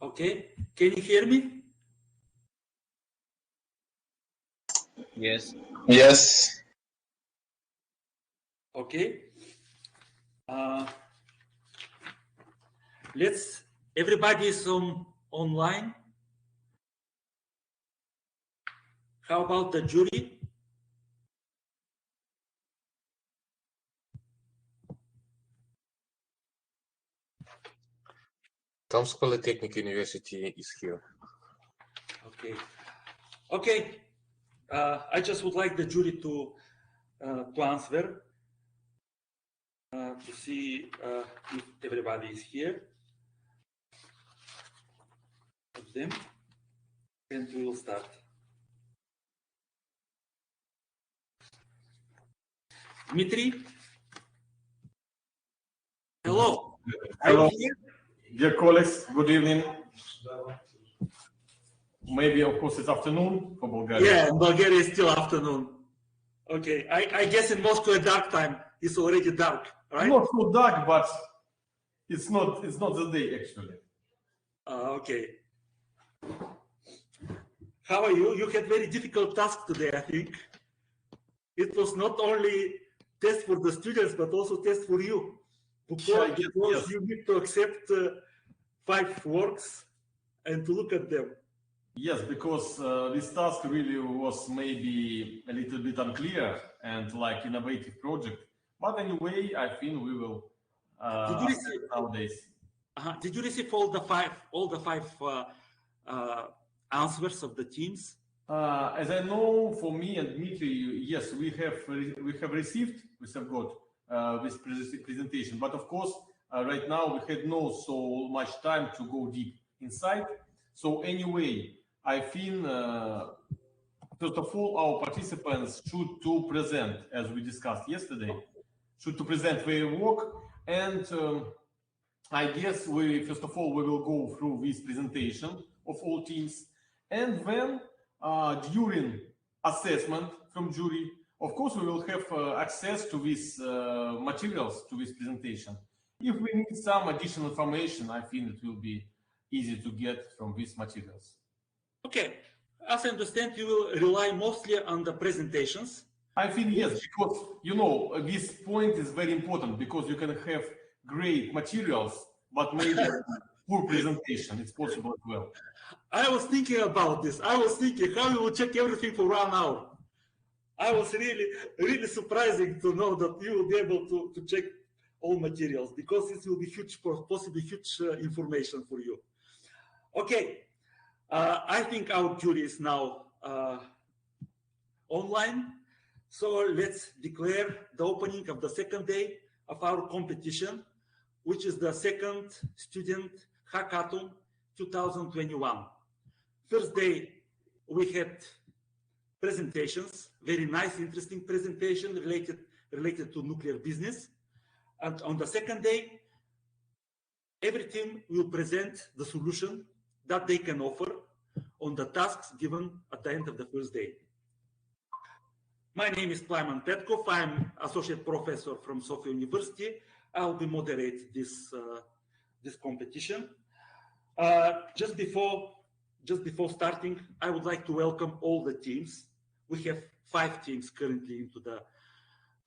Okay, can you hear me? Yes. Yes. Okay. Everybody is online. How about the jury? Tomsk Polytechnic University is here. Okay. Okay. I just would like the jury to answer to see if everybody is here. Of them, and we will start. Dmitry. Hello. Hello, dear colleagues. Good evening. Maybe, of course, it's afternoon for Bulgaria. Yeah, in Bulgaria it's still afternoon. Okay, I guess in Moscow at dark time it's already dark, right? Not so dark, but it's not the day actually. Okay. How are you? You had very difficult task today, I think. It was not only test for the students, but also test for you. Because Yes. you need to accept 5 works and to look at them. Yes, because this task really was maybe a little bit unclear and like innovative project. But anyway, I think we will Did you receive nowadays. Did you receive all the five answers of the teams? As I know, for me and Dmitry, yes, we have received, we have got this presentation. But of course, right now we had no so much time to go deep inside. So anyway, I think first of all, our participants should to present, as we discussed yesterday, should to present their work, and I guess first of all we will go through this presentation of all teams, and then during assessment from jury, of course, we will have access to these materials, to this presentation. If we need some additional information, I think it will be easy to get from these materials. Okay. As I understand, you will rely mostly on the presentations. I think yes, because you know this point is very important, because you can have great materials, but maybe poor presentation. It's possible as well. I was thinking about this. I was thinking how we will check everything for 1 hour. I was really surprising to know that you will be able to check all materials, because this will be huge, possibly huge information for you. Okay, I think our jury is now online. So let's declare the opening of the second day of our competition, which is the second student HackAtom 2021. First day, we had presentations, very nice, interesting presentation related to nuclear business. And on the second day, every team will present the solution that they can offer on the tasks given at the end of the first day. My name is Kleiman Petkov. I'm associate professor from Sofia University. I'll be moderate this competition. Just before starting, I would like to welcome all the teams. We have 5 teams currently into the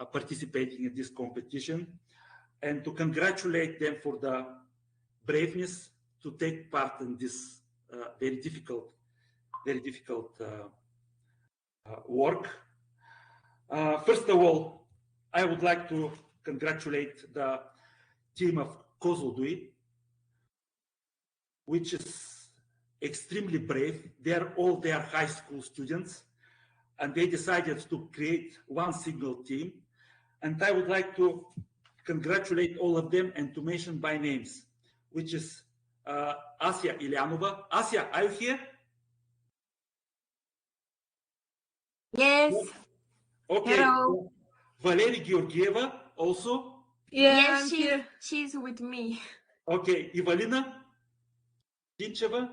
participating in this competition, and to congratulate them for the braveness to take part in this very difficult work. First of all, I would like to congratulate the team of Kozloduy, which is extremely brave. They are high school students, and they decided to create one single team. And I would like to congratulate all of them and to mention by names, which is Asya Ilyanova. Asya, are you here? Yes. Okay. Hello. Valeria Georgieva also? Yeah, yes, she's with me. Okay. Ivalina Tincheva?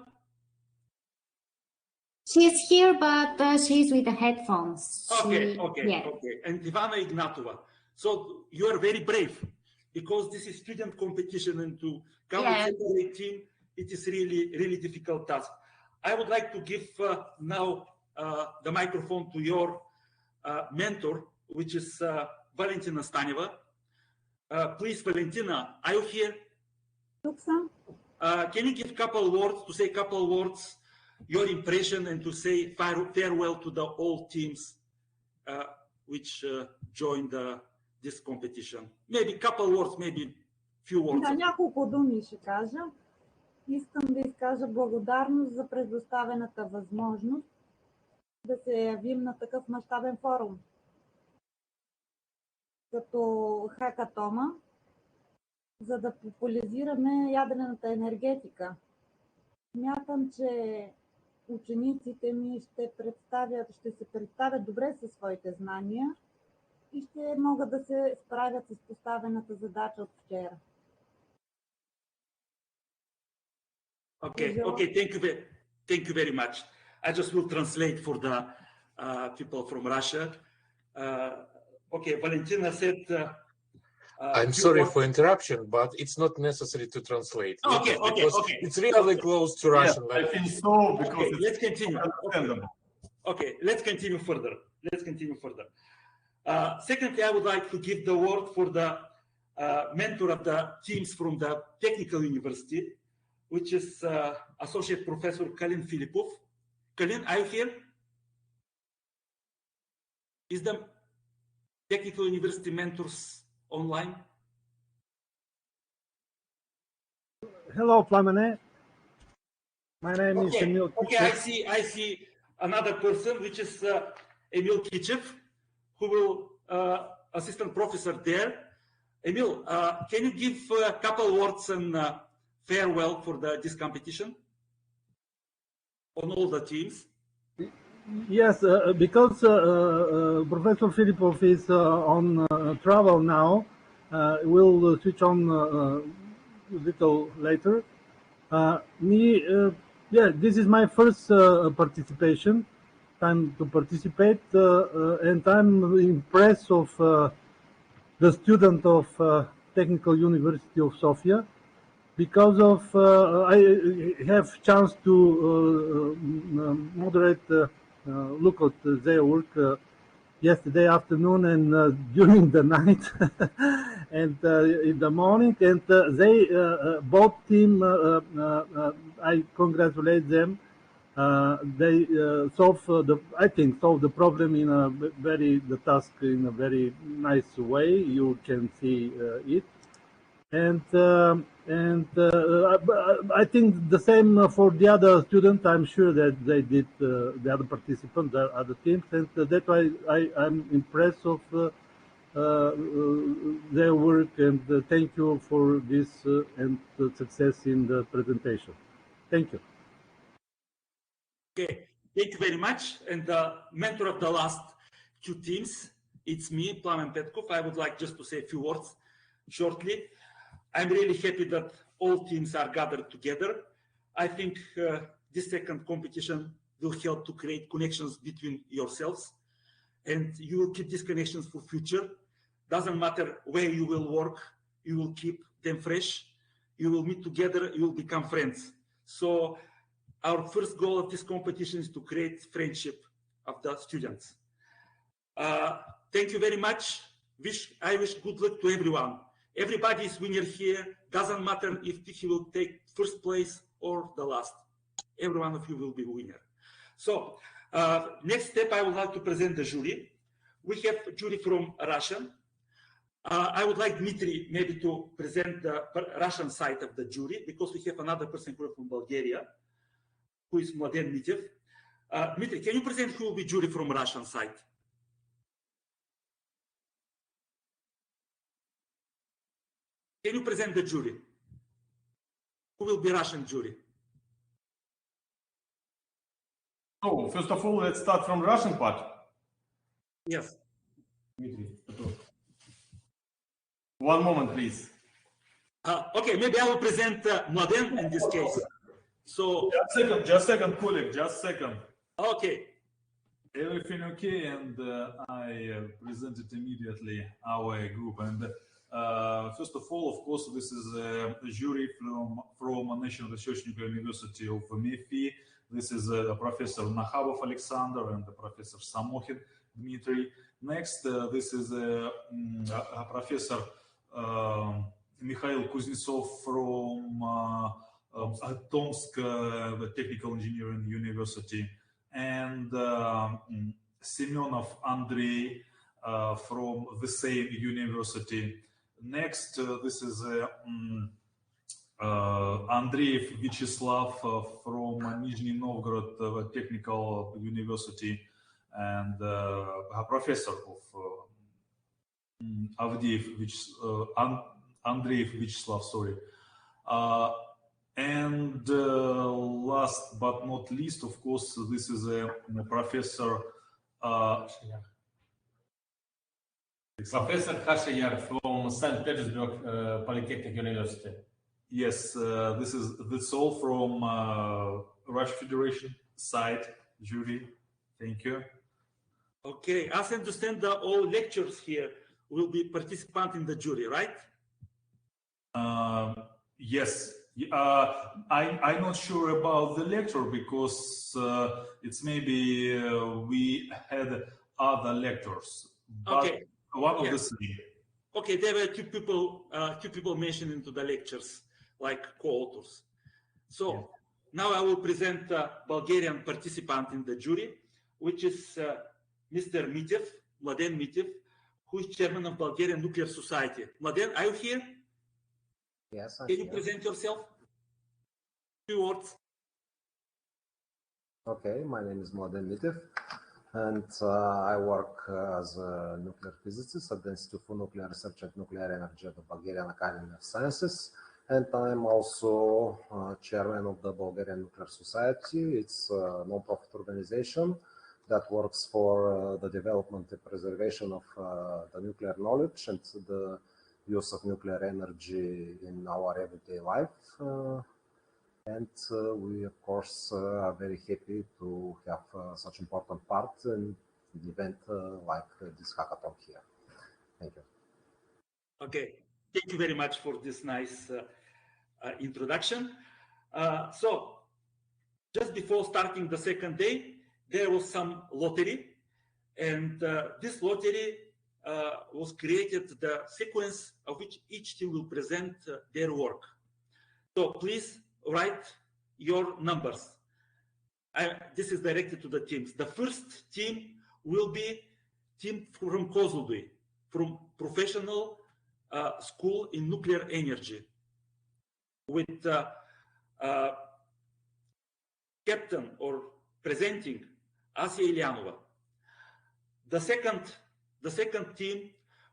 She's here, but she's with the headphones. Okay. Yeah. Okay. And Ivana Ignatova. So you are very brave, because this is student competition, and to come with a team, it is really difficult task. I would like to give now the microphone to your mentor, which is Valentina Staneva. Please, Valentina, are you here? Can you give a couple words, your impression, and to say farewell to the all teams which joined this competition? Maybe a couple words, maybe few words. Да, няколко думи ще кажа. Искам да изкажа благодарност за предоставената възможност да се явим на такъв мащабен форум. Като HackAtom, за да популяризираме ядрената енергетика. Смятам, че учениците ми ще се представят добре със своите знания и ще могат да се справят с поставената задача от вчера. Okay, thank you very much. I just will translate for the people from Russia. Okay, Valentina said. I'm sorry for interruption, but it's not necessary to translate. Okay. It's really close to Russian language. I think so, because let's continue. Okay, let's continue further. Secondly, I would like to give the word for the mentor of the teams from the Technical University, which is Associate Professor Kalin Filipov. Kalin, are you here? Is the Technical University mentors online? Hello, Plamene. My name is Emil Kichev. Okay, I see another person, which is Emil Kichev, who will assistant professor there. Emil, can you give a couple words and farewell for this competition on all the teams? Yes, because Professor Filipov is on travel now, we'll switch on a little later. This is my first participation, time to participate, and I'm impressed of the student of Technical University of Sofia, because of I have chance to moderate look at their work yesterday afternoon and during the night and in the morning, and they both team I congratulate them. They solve the problem in the task in a very nice way. You can see it. And I think the same for the other student. I'm sure that they did, the other participants, the other teams, and that's why I'm impressed of their work, and thank you for this and success in the presentation. Thank you. Okay, thank you very much. And the mentor of the last two teams, it's me, Plamen Petkov. I would like just to say a few words shortly. I'm really happy that all teams are gathered together. I think this second competition will help to create connections between yourselves, and you will keep these connections for future. Doesn't matter where you will work, you will keep them fresh. You will meet together, you will become friends. So our first goal of this competition is to create friendship of the students. Thank you very much. I wish good luck to everyone. Everybody is winner here. Doesn't matter if he will take first place or the last. Every one of you will be winner. So next step, I would like to present the jury. We have a jury from Russian. I would like Dmitry maybe to present the Russian side of the jury, because we have another person from Bulgaria, who is Mladen Mitev. Dmitry, can you present who will be jury from Russian side? Can you present the jury? Who will be Russian jury? So, first of all, let's start from Russian part. Yes. One moment, please. Okay, maybe I will present Mladen in this case. So just second, colleague, just second. Okay. Everything okay, and I presented immediately our group, and First of all, of course, this is a jury from National Research Nuclear University of MEFI. This is Professor Nakhabov Alexander and Professor Samokhin Dmitry. Next, this is Professor Mikhail Kuznetsov from Tomsk Technical Engineering University, and Semenov Andrei from the same university. Next, this is Andreev Vyacheslav from Nizhny Novgorod Technical University, and a professor of Andreev Vyacheslav, sorry. And last but not least, of course, this is a Professor Khashayar from St. Petersburg Polytechnic University. Yes, that's all from Russian Federation side jury. Thank you. Okay, as I understand, all lecturers here will be participant in the jury, right? Yes. I'm not sure about the lecture because it's maybe we had other lectures. But okay. One of the three. Okay, there were two people mentioned into the lectures, like co-authors. So now I will present Bulgarian participant in the jury, which is Mr. Mitev, Mladen Mitev, who is chairman of Bulgarian Nuclear Society. Mladen, are you here? Yes, I'm Can you here. present yourself? 2 words. Okay, my name is Mladen Mitev, and I work as a nuclear physicist at the Institute for Nuclear Research and Nuclear Energy at the Bulgarian Academy of Sciences. And I'm also chairman of the Bulgarian Nuclear Society. It's a non-profit organization that works for the development and preservation of the nuclear knowledge and the use of nuclear energy in our everyday life. And we, of course, are very happy to have such important part in the event like this hackathon here. Thank you. Okay, thank you very much for this nice introduction. So, just before starting the second day, there was some lottery, and this lottery was created the sequence of which each team will present their work. So please write your numbers. This is directed to the teams. The first team will be team from Kozloduy, from professional school in nuclear energy, with captain or presenting Asia Ilyanova. The second team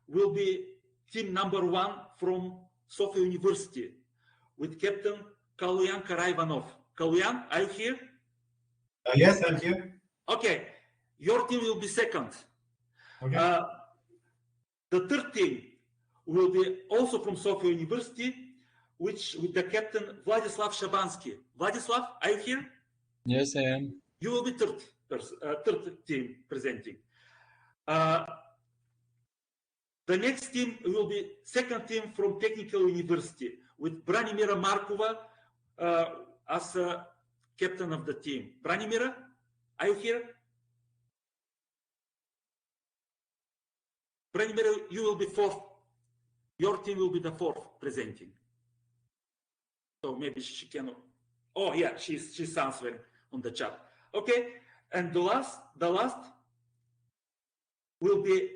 will be team number 1 from Sofia University, with Captain Kaluyan Karaivanov. Kaluyan, are you here? Yes, I'm here. Okay, your team will be second. Okay. The third team will be also from Sofia University, with the Captain Vladislav Shabansky. Vladislav, are you here? Yes, I am. You will be third team presenting. The next team will be second team from Technical University, with Branimira Markova as captain of the team. Branimira, are you here? Branimira, you will be fourth. Your team will be the fourth presenting. So maybe she can. Oh yeah, she's answering on the chat. Okay, and the last will be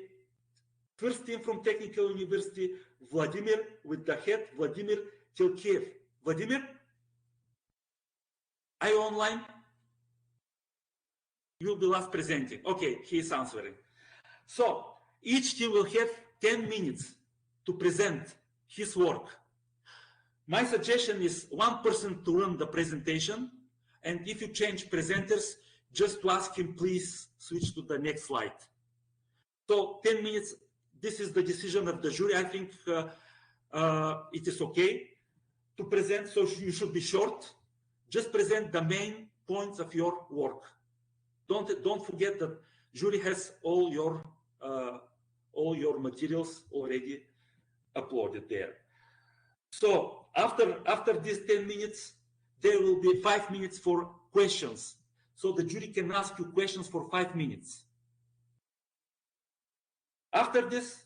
first team from Technical University, Vladimir, with the head Vladimir Tilkiev. Vladimir, are you online? You will be last presenting. Okay, he is answering. So each team will have 10 minutes to present his work. My suggestion is one person to run the presentation, and if you change presenters, just to ask him, please switch to the next slide. So 10 minutes, this is the decision of the jury. I think it is okay to present, so you should be short. Just present the main points of your work. Don't forget that jury has all your materials already uploaded there. So after these 10 minutes, there will be 5 minutes for questions. So the jury can ask you questions for 5 minutes. After this,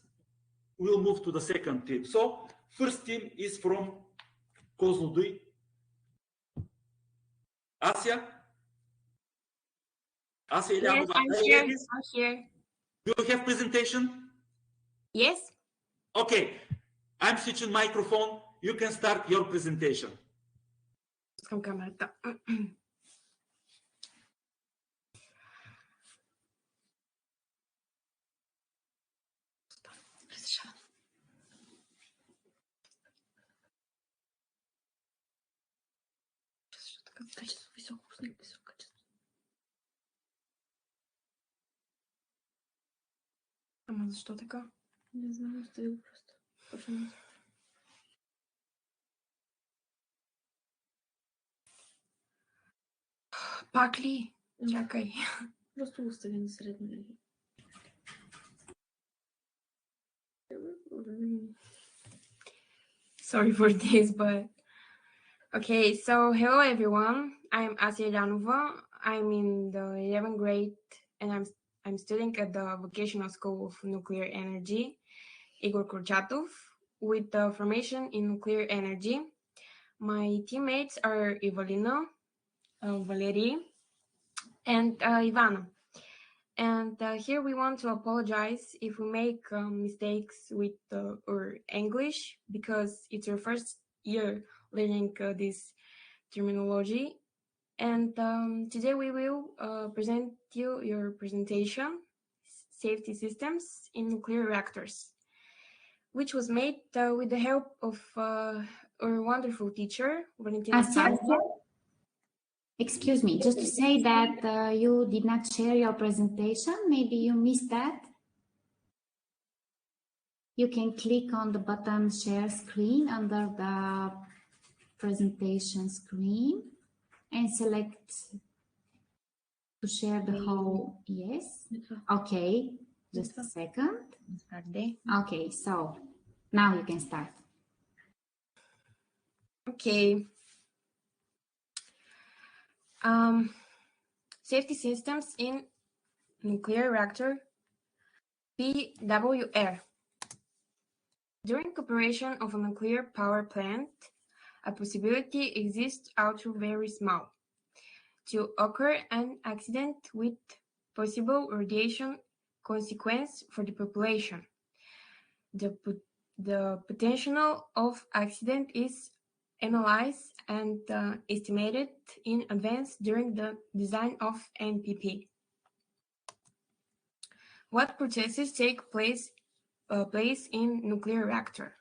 we'll move to the second team. So first team is from Kozloduy. Asya? Asya, Yes, I'm here. I'm here. Do you have presentation? Yes. Okay. I'm switching microphone. You can start your presentation. Пускам камерата. Ама защо така? Не знам, остави го просто. Почвам. Пак ли? Чакай. Просто го остави на средно. Sorry for this, but okay. So hello everyone. I'm Asya Janova. I'm in the 11th grade, and I'm studying at the Vocational School of Nuclear Energy, Igor Kurchatov, with the formation in nuclear energy. My teammates are Evelina, Valerie, and Ivana. And here we want to apologize if we make mistakes with our English, because it's your first year learning this terminology. And today we will present you your presentation, Safety Systems in Nuclear Reactors, which was made with the help of our wonderful teacher, Valentina. Excuse me, just to say that you did not share your presentation. Maybe you missed that. You can click on the button Share Screen under the presentation screen and select to share the whole. Yes. Okay, just a second. Okay, so now you can start. Okay. Safety systems in nuclear reactor, PWR. During operation of a nuclear power plant, a possibility exists, although very small, to occur an accident with possible radiation consequence for the population. The potential of accident is analyzed and estimated in advance during the design of NPP. What processes take place in nuclear reactor?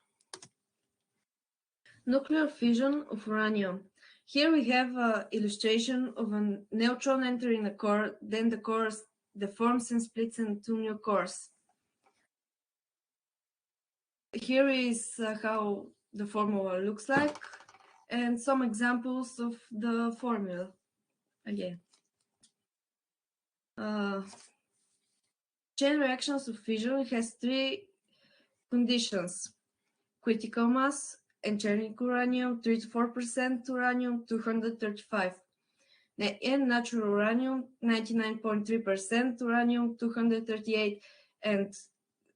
Nuclear fission of uranium. Here we have an illustration of a neutron entering a core, then the core deforms and splits into new cores. Here is how the formula looks like, and some examples of the formula again. Chain reactions of fission has three conditions: critical mass, enteric uranium 3 to 4%, uranium 235, and natural uranium 99.3%, uranium 238, and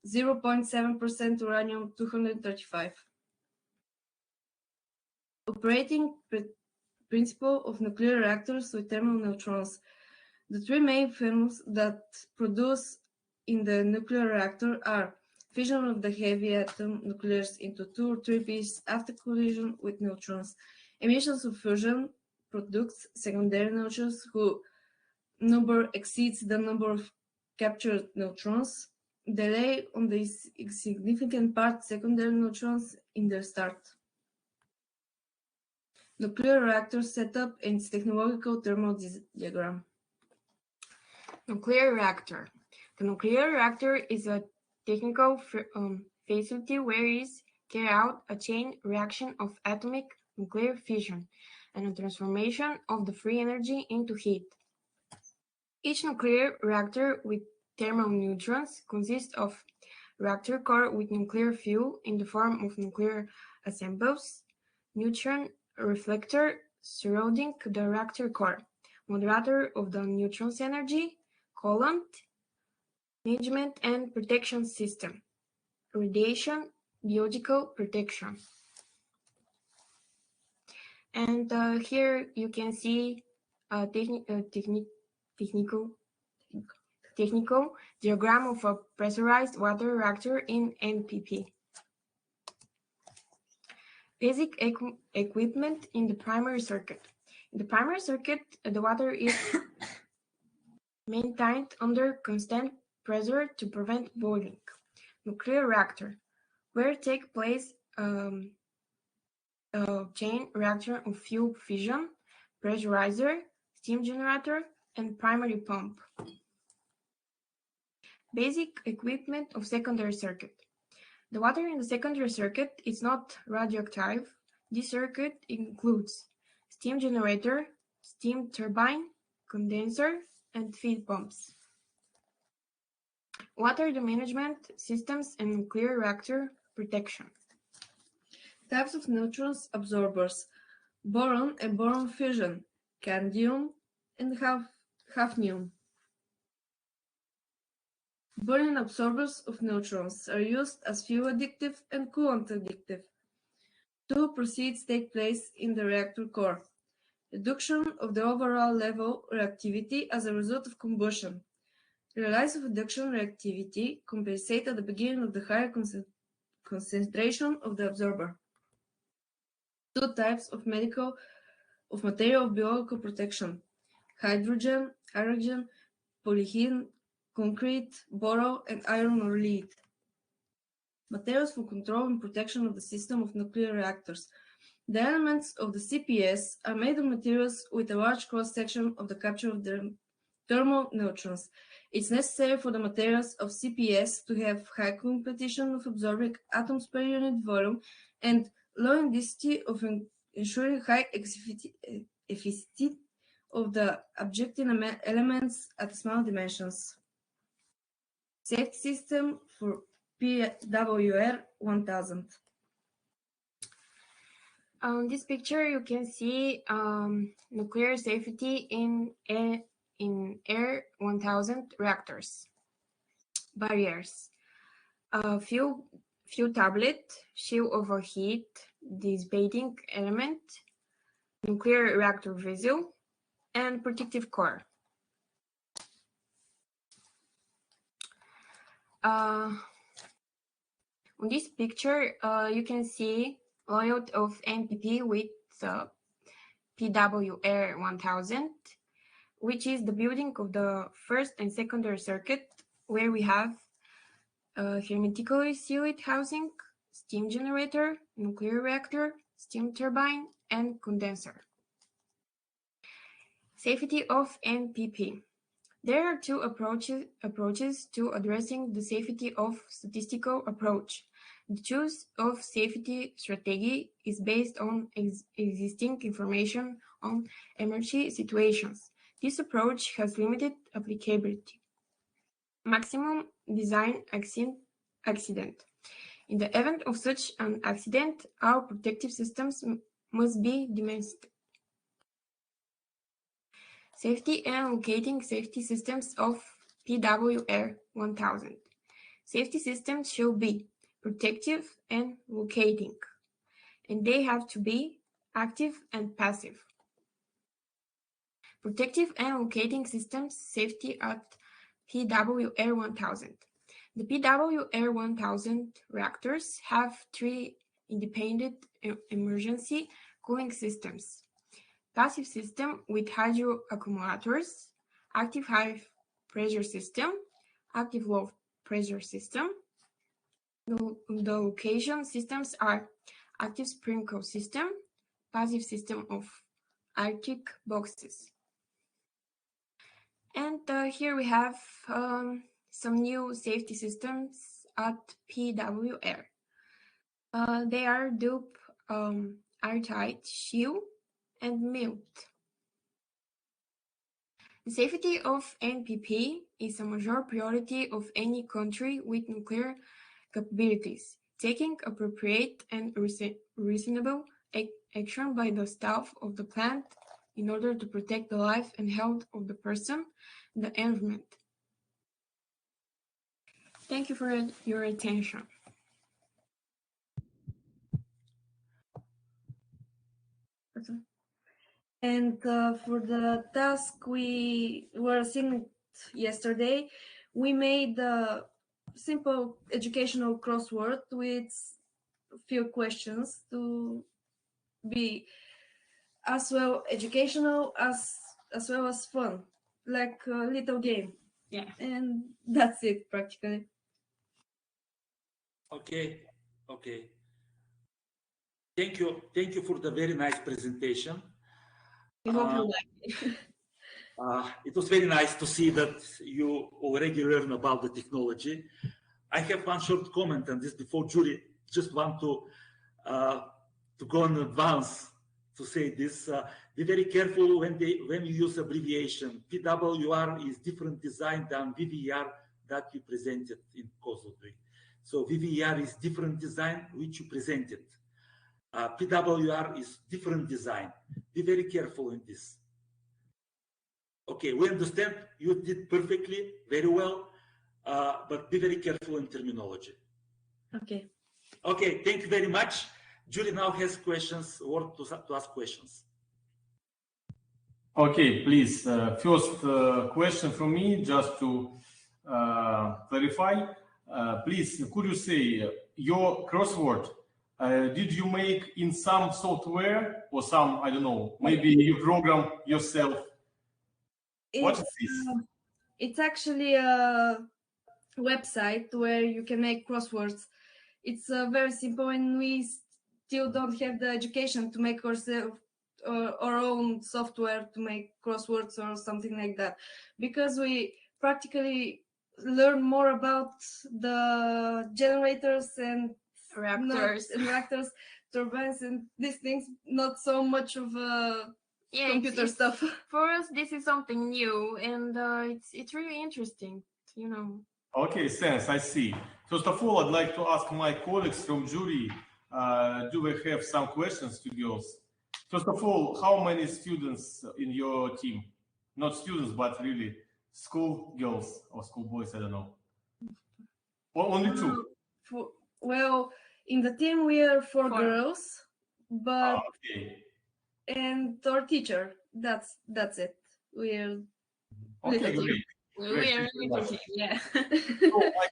0.7% uranium 235. Operating principle of nuclear reactors with thermal neutrons. The three main phenomena that produce in the nuclear reactor are fission of the heavy atom nuclears into 2 or 3 pieces after collision with neutrons, emissions of fusion products, secondary neutrons whose number exceeds the number of captured neutrons, delay on the significant part secondary neutrons in their start. Nuclear reactor setup and its technological thermal diagram. Nuclear reactor. The nuclear reactor is a technical facility where is carried out a chain reaction of atomic nuclear fission and a transformation of the free energy into heat. Each nuclear reactor with thermal neutrons consists of reactor core with nuclear fuel in the form of nuclear assemblies, neutron reflector surrounding the reactor core, moderator of the neutron's energy, coolant, management and protection system, radiation, biological protection. And here you can see a technical diagram of a pressurized water reactor in NPP. Basic equipment in the primary circuit. In the primary circuit, the water is maintained under constant pressure to prevent boiling. Nuclear reactor, where take place a chain reaction of fuel fission, pressurizer, steam generator, and primary pump. Basic equipment of secondary circuit. The water in the secondary circuit is not radioactive. This circuit includes steam generator, steam turbine, condenser, and feed pumps. Water management systems and nuclear reactor protection. Types of neutrons absorbers: boron and boron fission, candium and hafnium. Boron absorbers of neutrons are used as fuel additive and coolant additive. Two processes take place in the reactor core: reduction of the overall level reactivity as a result of combustion. The rise of reduction reactivity compensates at the beginning of the higher concentration of the absorber. Two types of material of biological protection: hydrogen, argon, polyhedral, concrete, boron, and iron or lead. Materials for control and protection of the system of nuclear reactors. The elements of the CPS are made of materials with a large cross-section of the capture of the thermal neutrons. It's necessary for the materials of CPS to have high competition of absorbing atoms per unit volume and low density of ensuring high efficiency of the objecting elements at small dimensions. Safety system for PWR 1000. On this picture, you can see nuclear safety in Air 1000 reactors. Barriers: fuel tablet, shield overheat, dissipating element, nuclear reactor vessel, and protective core. On this picture, you can see layout of NPP with PWR 1000, which is the building of the first and secondary circuit, where we have hermetically sealed housing, steam generator, nuclear reactor, steam turbine, and condenser. Safety of NPP. There are two approaches to addressing the safety of statistical approach. The choice of safety strategy is based on existing information on emergency situations. This approach has limited applicability. Maximum design accident. In the event of such an accident, our protective systems must be demonstrated. Safety and locating safety systems of PWR 1000. Safety systems should be protective and locating, and they have to be active and passive. Protective and locating systems safety at PWR 1000. The PWR 1000 reactors have three independent emergency cooling systems: passive system with hydro accumulators, active high pressure system, active low pressure system. The location systems are active sprinkler system, passive system of Arctic boxes. And here we have some new safety systems at PWR. They are dupe, airtight, shield, and mute. The safety of NPP is a major priority of any country with nuclear capabilities, taking appropriate and reasonable action by the staff of the plant in order to protect the life and health of the person and the environment. Thank you for your attention. And for the task we were assigned yesterday, we made a simple educational crossword with a few questions to be as well educational as well as fun, like a little game. Yeah. And that's it practically. Okay. Thank you for the very nice presentation. I hope you like it. It was very nice to see that you already learn about the technology. I have one short comment on this before jury. Just want to go in advance to say this. Be very careful when you use abbreviation. PWR is different design than VVR that you presented in Kozloduy. So VVR is different design which you presented. PWR is different design. Be very careful in this. Okay, we understand you did perfectly, very well, but be very careful in terminology. Okay. Okay, thank you very much. Julie now has questions or to ask questions. Okay, please. First question from me, just to clarify. Please, could you say your crossword, did you make in some software or some, I don't know, maybe you program yourself? What is this? It's actually a website where you can make crosswords. It's very simple, and we still don't have the education to make our own software to make crosswords or something like that, because we practically learn more about the generators and reactors, turbines, and these things, not so much of computer stuff. For us, this is something new, and it's really interesting, you know. Okay, thanks. I see. First of all, I'd like to ask my colleagues from jury, do we have some questions to girls? First of all, how many students in your team? Not students, but really school girls or school boys, I don't know. Or only two? Well, in the team we are four girls, but and our teacher. That's it. We're okay, great. We're little team, yeah.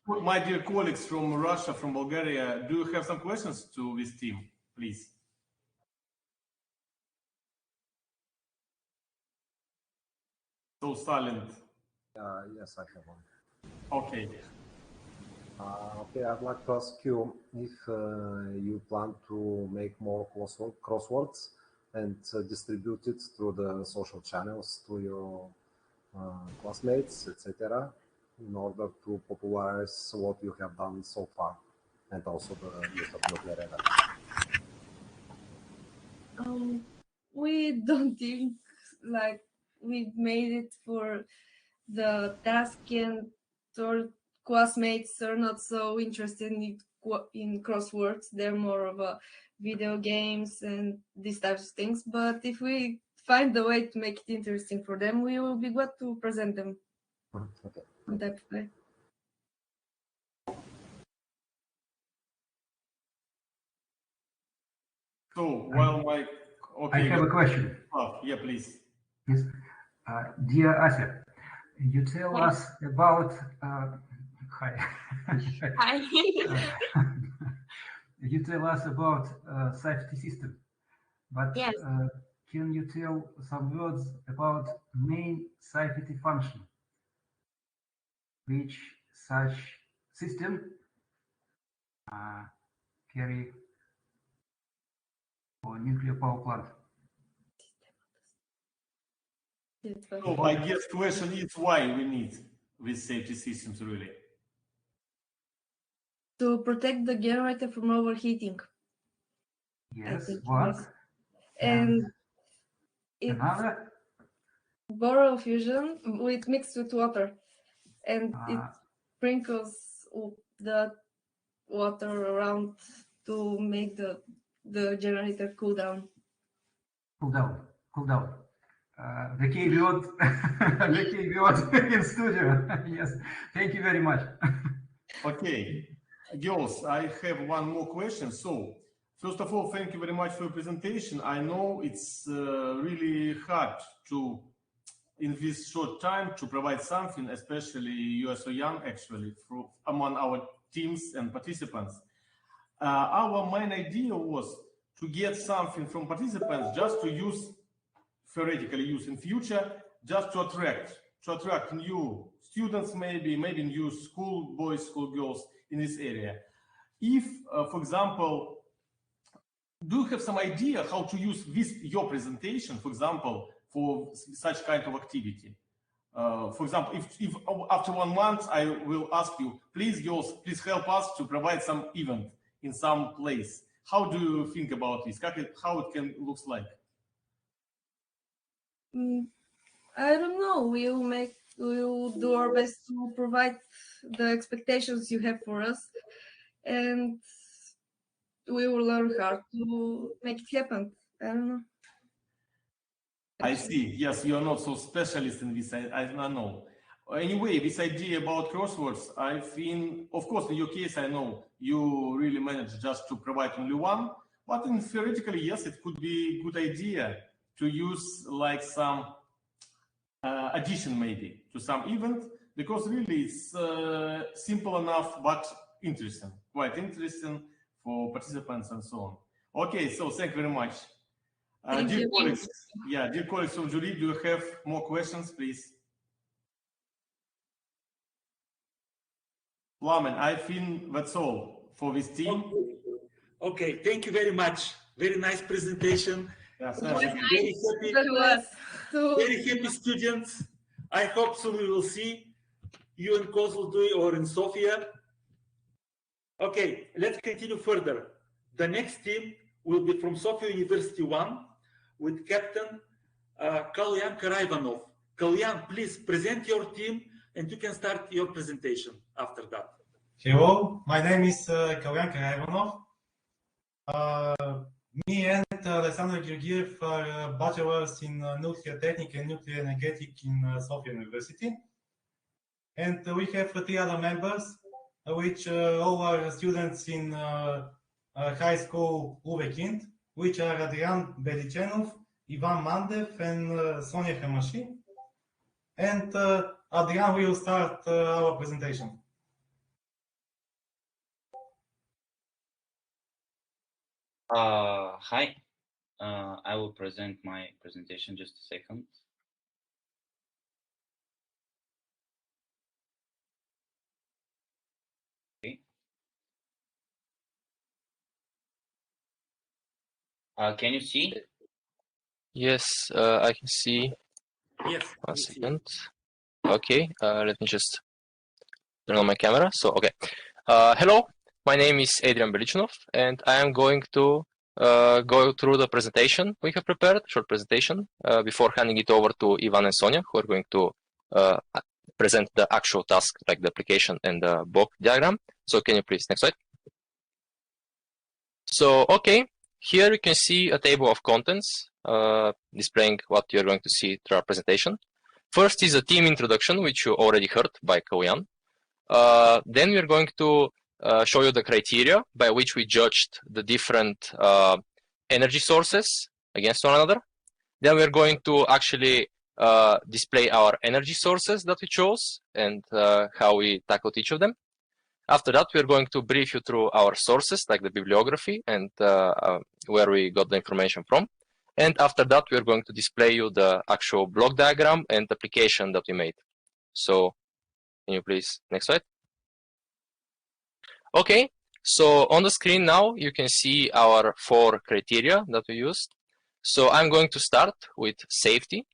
So, my dear colleagues from Russia, from Bulgaria, do you have some questions to this team, please? So silent. Yes, I have one. Okay. Okay, I'd like to ask you if you plan to make more crosswords and distribute it through the social channels to your classmates, etc., in order to popularize what you have done so far, and also the use of nuclear energy. We don't think like we made it for the task, and our classmates are not so interested in crosswords. They're more of a video games and these types of things. But if we find a way to make it interesting for them, we will be glad to present them. Okay. On that way. So, while my... Okay, I have a question. Oh, yeah, please. Yes. Dear Ася, you tell us about... hi. Hi. You tell us about safety system, but yes. Can you tell some words about main safety function, which such system carry for nuclear power plant? So I guess question is why we need these safety systems really? To protect the generator from overheating. Yes, what? Yes. And another? Boron fusion mixed with water, and it sprinkles the water around to make the generator cool down. Cool down. The key word, the key word in studio. Yes, thank you very much. Okay, girls, I have one more question. So, first of all, thank you very much for your presentation. I know it's really hard to, in this short time, to provide something, especially you are so young, actually, among our teams and participants. Our main idea was to get something from participants just to use, theoretically use in future, just to attract new students, maybe new school boys, school girls in this area. If, for example, do you have some idea how to use your presentation, for example, for such kind of activity? For example, if after 1 month I will ask you, please girls, please help us to provide some event in some place. How do you think about this? How it can looks like? I don't know. We'll do our best to provide the expectations you have for us, and we will learn how to make it happen. I don't know. I see. Yes, you are not so specialist in this. I don't know. Anyway, this idea about crosswords, I think, of course, in your case, I know you really managed just to provide only one, but in theoretically, yes, it could be a good idea to use like some addition maybe to some event, because really it's simple enough, but interesting, quite interesting for participants and so on. Okay, so thank you very much. Dear colleagues, dear colleagues from jury, do you have more questions, please? Plamen, I think that's all for this team. Okay, thank you very much. Very nice presentation. Yes, very happy students. I hope so we will see you in Kozloduy or in Sofia. Okay, let's continue further. The next team will be from Sofia University 1 with Captain Kalyan Karaivanov. Kalyan, please present your team and you can start your presentation after that. Hello, my name is Kalyan Karaivanov. Me and Alexander Georgiev are bachelors in nuclear technique and nuclear energetic in Sofia University. And we have 3 other members, which all are students in high school Uvekind, which are Adrian Belichenov, Ivan Mandev, and Sonia Hamashi. And Adrian will start our presentation. Hi, I will present my presentation just a second. Okay. Can you see? Yes, I can see. Yes. 1 second. Okay, let me just turn on my camera. So, okay. Hello, my name is Adrian Belichenov, and I am going to go through the presentation we have prepared, short presentation, before handing it over to Ivan and Sonia, who are going to present the actual task, like the application and the block diagram. So can you please, next slide. So, okay, here you can see a table of contents displaying what you're going to see through our presentation. First is a team introduction, which you already heard by Kalyan. Then we're going to show you the criteria by which we judged the different energy sources against one another. Then we're going to actually display our energy sources that we chose and how we tackled each of them. After that, we're going to brief you through our sources, like the bibliography and where we got the information from. And after that, we're going to display you the actual block diagram and application that we made. So can you please, next slide. Okay, so on the screen now, you can see our 4 criteria that we used. So I'm going to start with safety.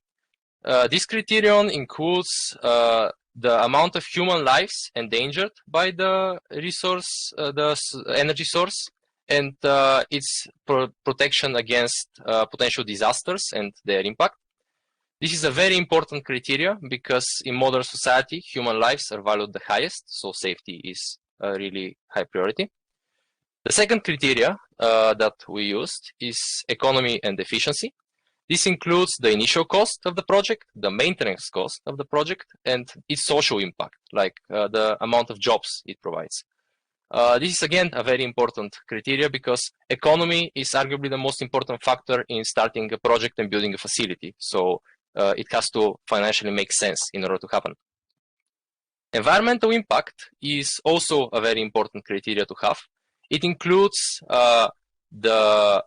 This criterion includes the amount of human lives endangered by the resource, the energy source, and its protection against potential disasters and their impact. This is a very important criteria because in modern society, human lives are valued the highest, so safety is a really high priority. The second criteria that we used is economy and efficiency. This includes the initial cost of the project, the maintenance cost of the project, and its social impact, like the amount of jobs it provides. This is again a very important criteria because economy is arguably the most important factor in starting a project and building a facility. So it has to financially make sense in order to happen. Environmental impact is also a very important criteria to have. It includes the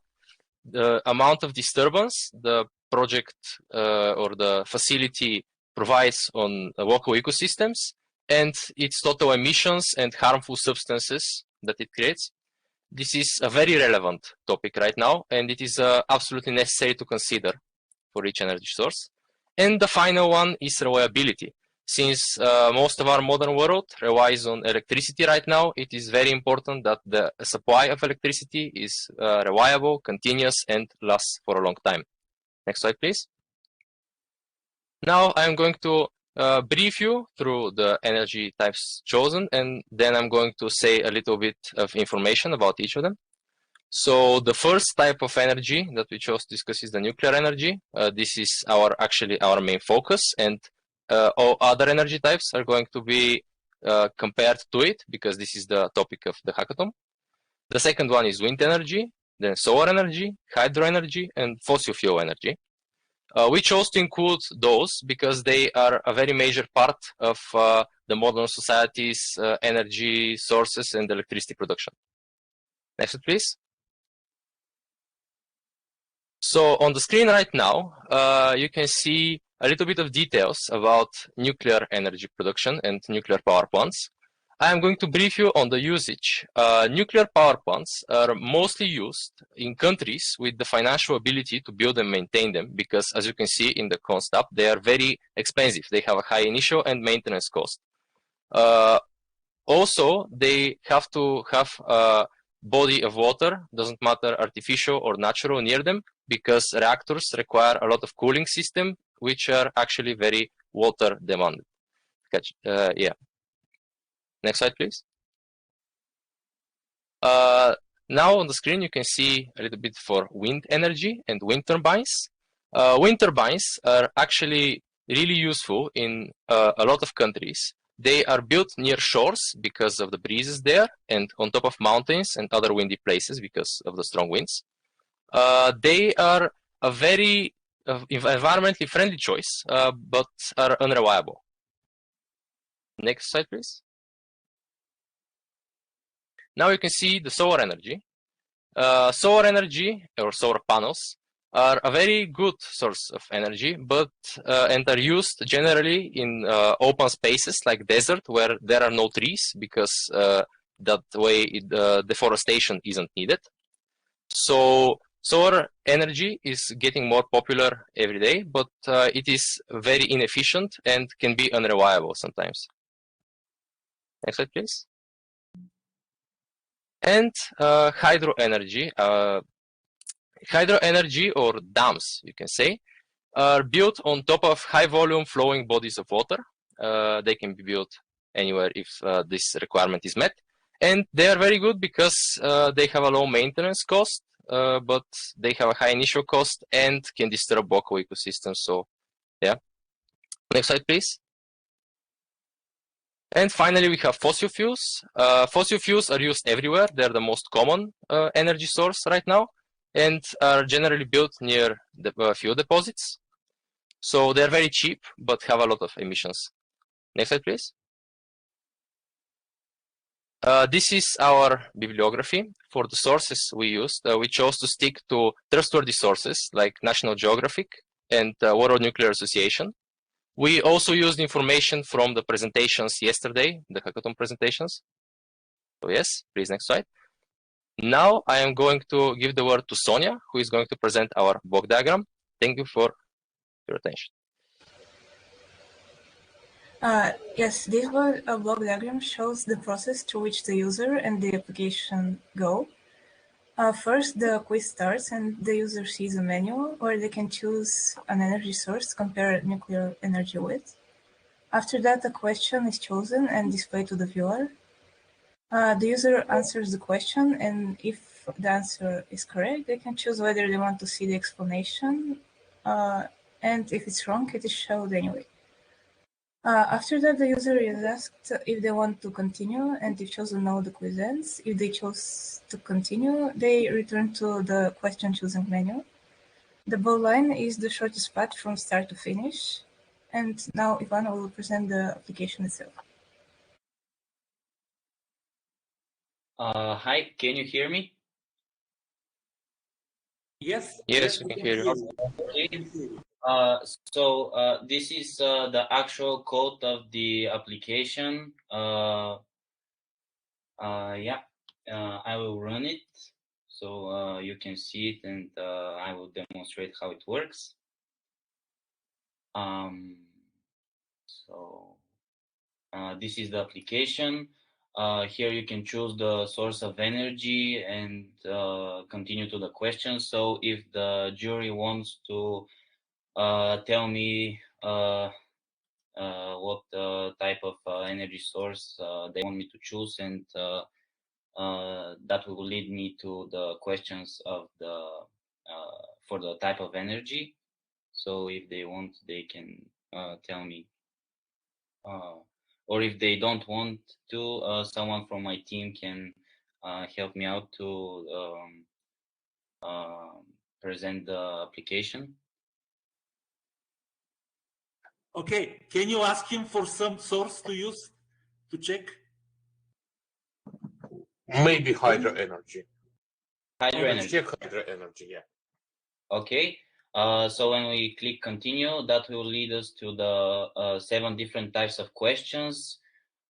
amount of disturbance the project or the facility provides on local ecosystems and its total emissions and harmful substances that it creates. This is a very relevant topic right now, and it is absolutely necessary to consider for each energy source. And the final one is reliability. Since most of our modern world relies on electricity right now, it is very important that the supply of electricity is reliable, continuous, and lasts for a long time. Next slide, please. Now I'm going to brief you through the energy types chosen, and then I'm going to say a little bit of information about each of them. So the first type of energy that we chose to discuss is the nuclear energy. This is actually our main focus, and all other energy types are going to be compared to it because this is the topic of the hackathon. The second one is wind energy, then solar energy, hydro energy, and fossil fuel energy. We chose to include those because they are a very major part of the modern society's energy sources and electricity production. Next slide, please. So on the screen right now, you can see a little bit of details about nuclear energy production and nuclear power plants. I am going to brief you on the usage. Nuclear power plants are mostly used in countries with the financial ability to build and maintain them because, as you can see in the concept, they are very expensive. They have a high initial and maintenance cost. Also, they have to have a body of water, doesn't matter artificial or natural, near them because reactors require a lot of cooling system, which are actually very water demanded. Yeah. Next slide, please. Now on the screen, you can see a little bit for wind energy and wind turbines. Wind turbines are actually really useful in a lot of countries. They are built near shores because of the breezes there and on top of mountains and other windy places because of the strong winds. They are a very environmentally friendly choice, but are unreliable. Next slide, please. Now you can see the solar energy. Solar energy or solar panels are a very good source of energy, but and are used generally in open spaces like desert where there are no trees because that way deforestation isn't needed. So solar energy is getting more popular every day, but it is very inefficient and can be unreliable sometimes. Next slide, please. And hydro energy. Hydro energy, or dams, you can say, are built on top of high volume flowing bodies of water. They can be built anywhere if this requirement is met. And they are very good because they have a low maintenance cost, but they have a high initial cost and can disturb local ecosystems. So, yeah. Next slide, please. And finally, we have fossil fuels. Fossil fuels are used everywhere. They're the most common energy source right now and are generally built near the fuel deposits. So they're very cheap, but have a lot of emissions. Next slide, please. This is our bibliography for the sources we used. We chose to stick to trustworthy sources like National Geographic and World Nuclear Association. We also used information from the presentations yesterday, the hackathon presentations. So yes, please, next slide. Now I am going to give the word to Sonia, who is going to present our block diagram. Thank you for your attention. Yes, this block diagram shows the process through which the user and the application go. First, the quiz starts and the user sees a menu where they can choose an energy source to compare nuclear energy with. After that, a question is chosen and displayed to the viewer. The user answers the question, and if the answer is correct, they can choose whether they want to see the explanation, and if it's wrong, it is showed anyway. After that, the user is asked if they want to continue, and if chosen no, the quiz ends. If they chose to continue, they return to the question choosing menu. The bold line is the shortest path from start to finish. And now Ivana will present the application itself. Hi, can you hear me? Yes. Yes, we can hear you. Okay. So this is the actual code of the application. Yeah, I will run it so you can see it, and I will demonstrate how it works. So this is the application. Here you can choose the source of energy and continue to the question. So if the jury wants to tell me what type of energy source they want me to choose, and that will lead me to the questions of the for the type of energy. So if they want, they can tell me. Or if they don't want to, someone from my team can help me out to present the application. Okay, can you ask him for some source to use to check? Maybe hydro energy. Hydro energy. Check hydro energy, yeah. Okay. So when we click continue, that will lead us to the 7 different types of questions.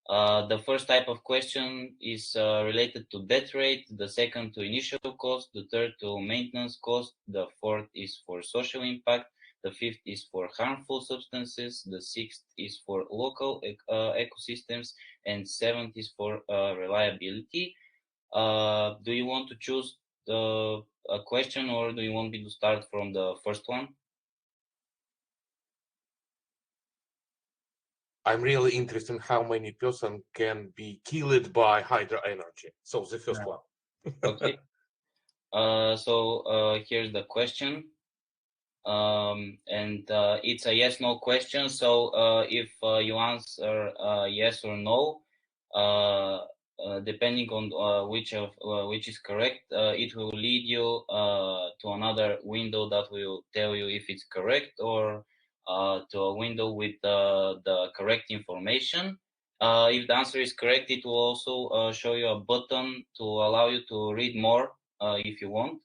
The first type of question is related to death rate, the second to initial cost, the third to maintenance cost, the fourth is for social impact, the fifth is for harmful substances, the sixth is for local ecosystems, and seventh is for reliability. Do you want to choose the question, or do you want me to start from the first one? I'm really interested in how many person can be killed by hydro energy. So the first one. Okay. So here's the question. And it's a yes/no question. So if you answer yes or no, depending on which is correct, it will lead you to another window that will tell you if it's correct, or to a window with the correct information. If the answer is correct, it will also show you a button to allow you to read more if you want.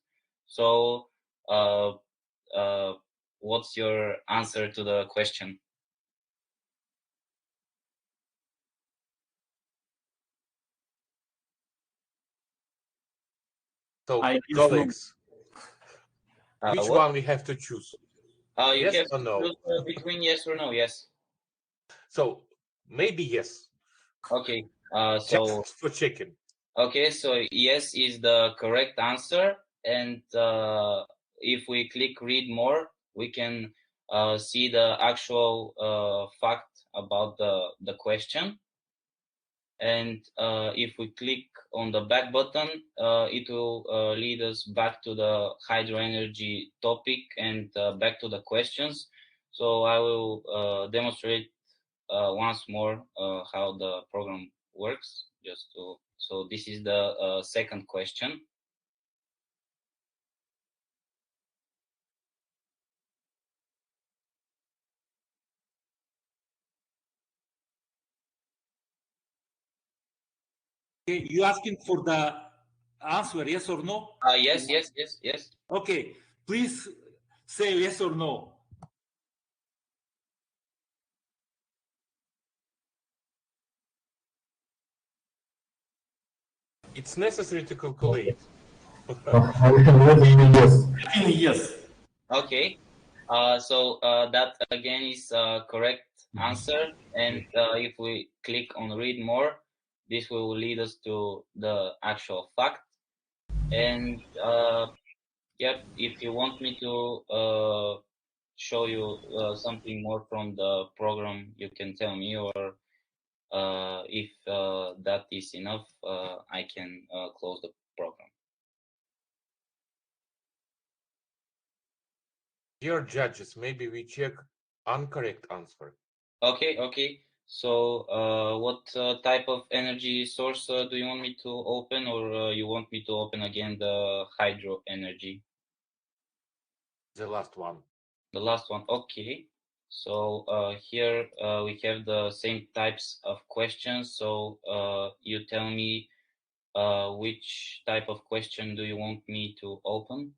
So what's your answer to the question? So, colleagues, which one we have to choose? You Yes have or to no? choose between yes or no. Yes. So maybe yes. Okay. So just for checking. Okay, so yes is the correct answer, and if we click read more, we can see the actual fact about the question. And if we click on the back button, it will lead us back to the hydro energy topic and back to the questions. So I will demonstrate once more how the program works. So this is the second question. Okay, you asking for the answer, yes or no? Yes. Okay, please say yes or no. It's necessary to calculate. Yes. Okay. So that again is correct answer. And if we click on read more, this will lead us to the actual fact. And yep, if you want me to show you something more from the program, you can tell me, or if that is enough, I can close the program. Dear judges, maybe we check incorrect answer. Okay. So what type of energy source do you want me to open, or you want me to open again the hydro energy? The last one. The last one, okay. So here we have the same types of questions. So you tell me which type of question do you want me to open?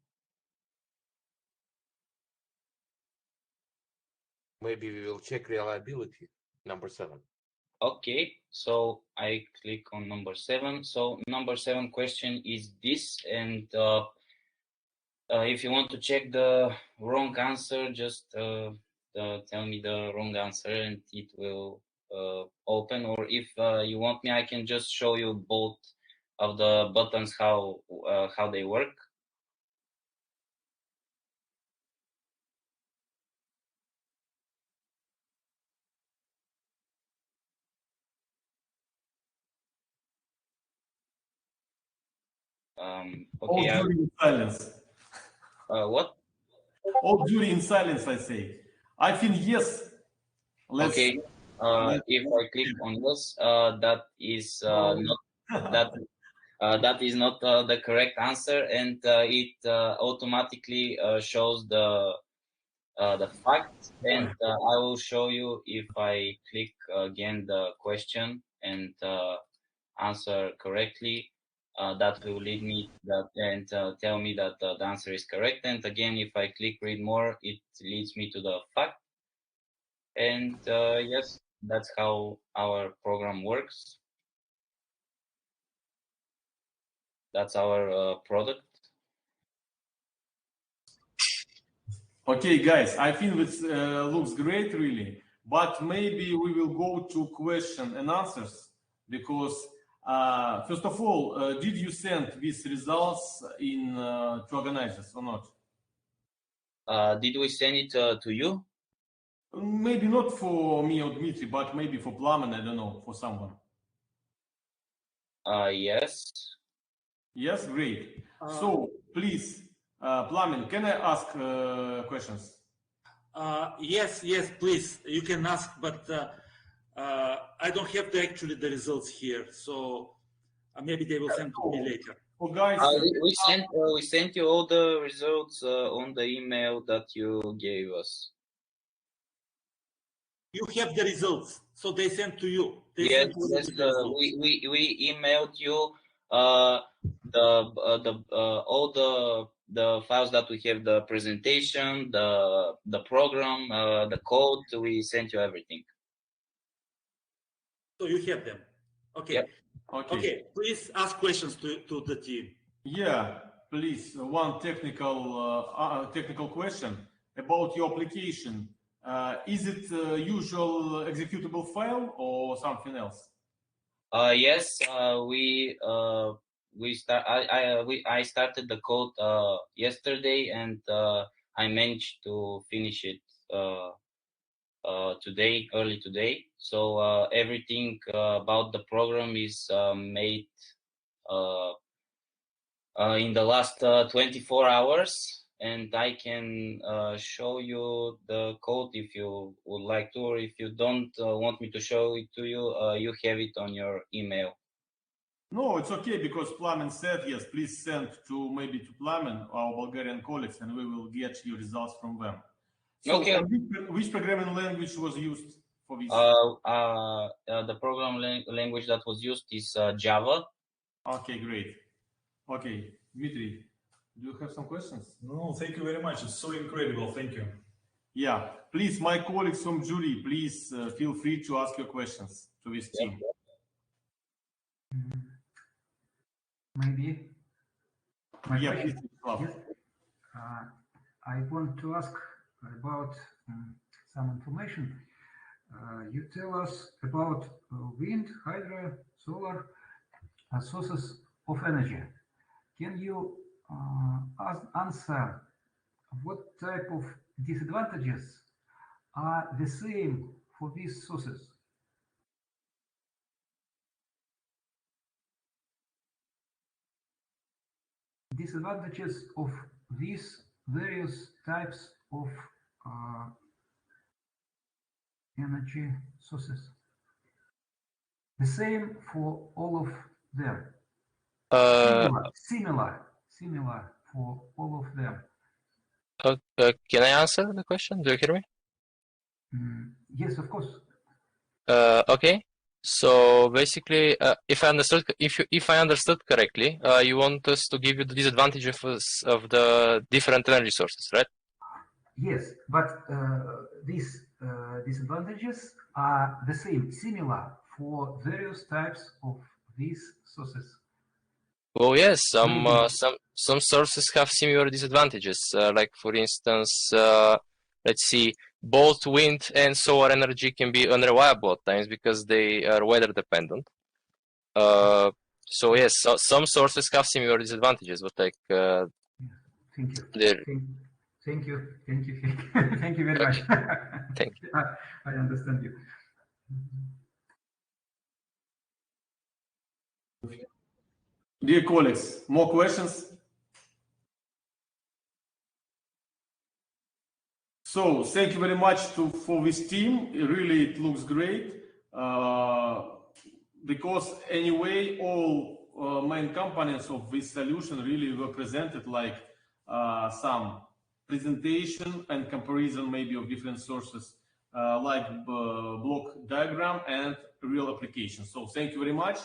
Maybe we will check reliability, number 7. Okay, so I click on number 7. So number 7 question is this, and if you want to check the wrong answer, just tell me the wrong answer and it will open. Or if you want me, I can just show you both of the buttons, how they work. Okay. All jury in silence. What? All jury in silence, I say. I think yes. Okay. If I click on yes, that is not that is not the correct answer, and it automatically shows the fact. And I will show you if I click again the question and answer correctly. That will lead me that and tell me that the answer is correct. And again, if I click read more, it leads me to the fact. And yes, that's how our program works. That's our product. Okay, guys, I think this looks great, really. But maybe we will go to question and answers because, first of all, did you send these results in to organizers or not? Did we send it to you? Maybe not for me or Dmitry, but maybe for Plamen, I don't know, for someone. Yes. Yes, great. So please, Plamen, can I ask questions? Yes, please. You can ask, but I don't have actually the results here, so maybe they will send to me later. Oh, guys, we sent you all the results on the email that you gave us. You have the results, so they sent to you. Yes, we emailed you all the files that we have, the presentation, the program, the code. We sent you everything. So you have them. Okay. Yep. Okay. Please ask questions to the team. Yeah, please. One technical question about your application. Is it a usual executable file or something else? Yes, I started the code yesterday, and I managed to finish it early today. So everything about the program is made in the last 24 hours. And I can show you the code if you would like to, or if you don't want me to show it to you, you have it on your email. No, it's okay, because Plamen said, yes, please send maybe to Plamen, our Bulgarian colleagues, and we will get your results from them. So okay. Which programming language was used for this? The program language that was used is Java. Okay, great. Okay, Dmitry, do you have some questions? No, thank you very much. It's so incredible. Thank you. Yeah, please, my colleagues from jury, please feel free to ask your questions to this team. Maybe. Yeah, please. Yes. I want to ask about some information. You tell us about wind, hydro, solar sources of energy. Can you answer what type of disadvantages are the same for these sources? disadvantages of these various types of energy sources? The same for all of them. Similar for all of them. Can I answer the question? Do you hear me? Yes, of course. Okay. So basically, if I understood correctly, you want us to give you the disadvantage of the different energy sources, right? Yes, but these disadvantages are the same, similar for various types of these sources. Well, yes, some sources have similar disadvantages. Like for instance, let's see, both wind and solar energy can be unreliable at times because they are weather dependent. So yes, some sources have similar disadvantages, but like Thank you. Thank you. Thank you very much. Thank you. I understand you. Dear colleagues, more questions? So thank you very much for this team. Really, it looks great because anyway, all main components of this solution really were presented, like some presentation and comparison maybe of different sources, like block diagram and real application. So thank you very much.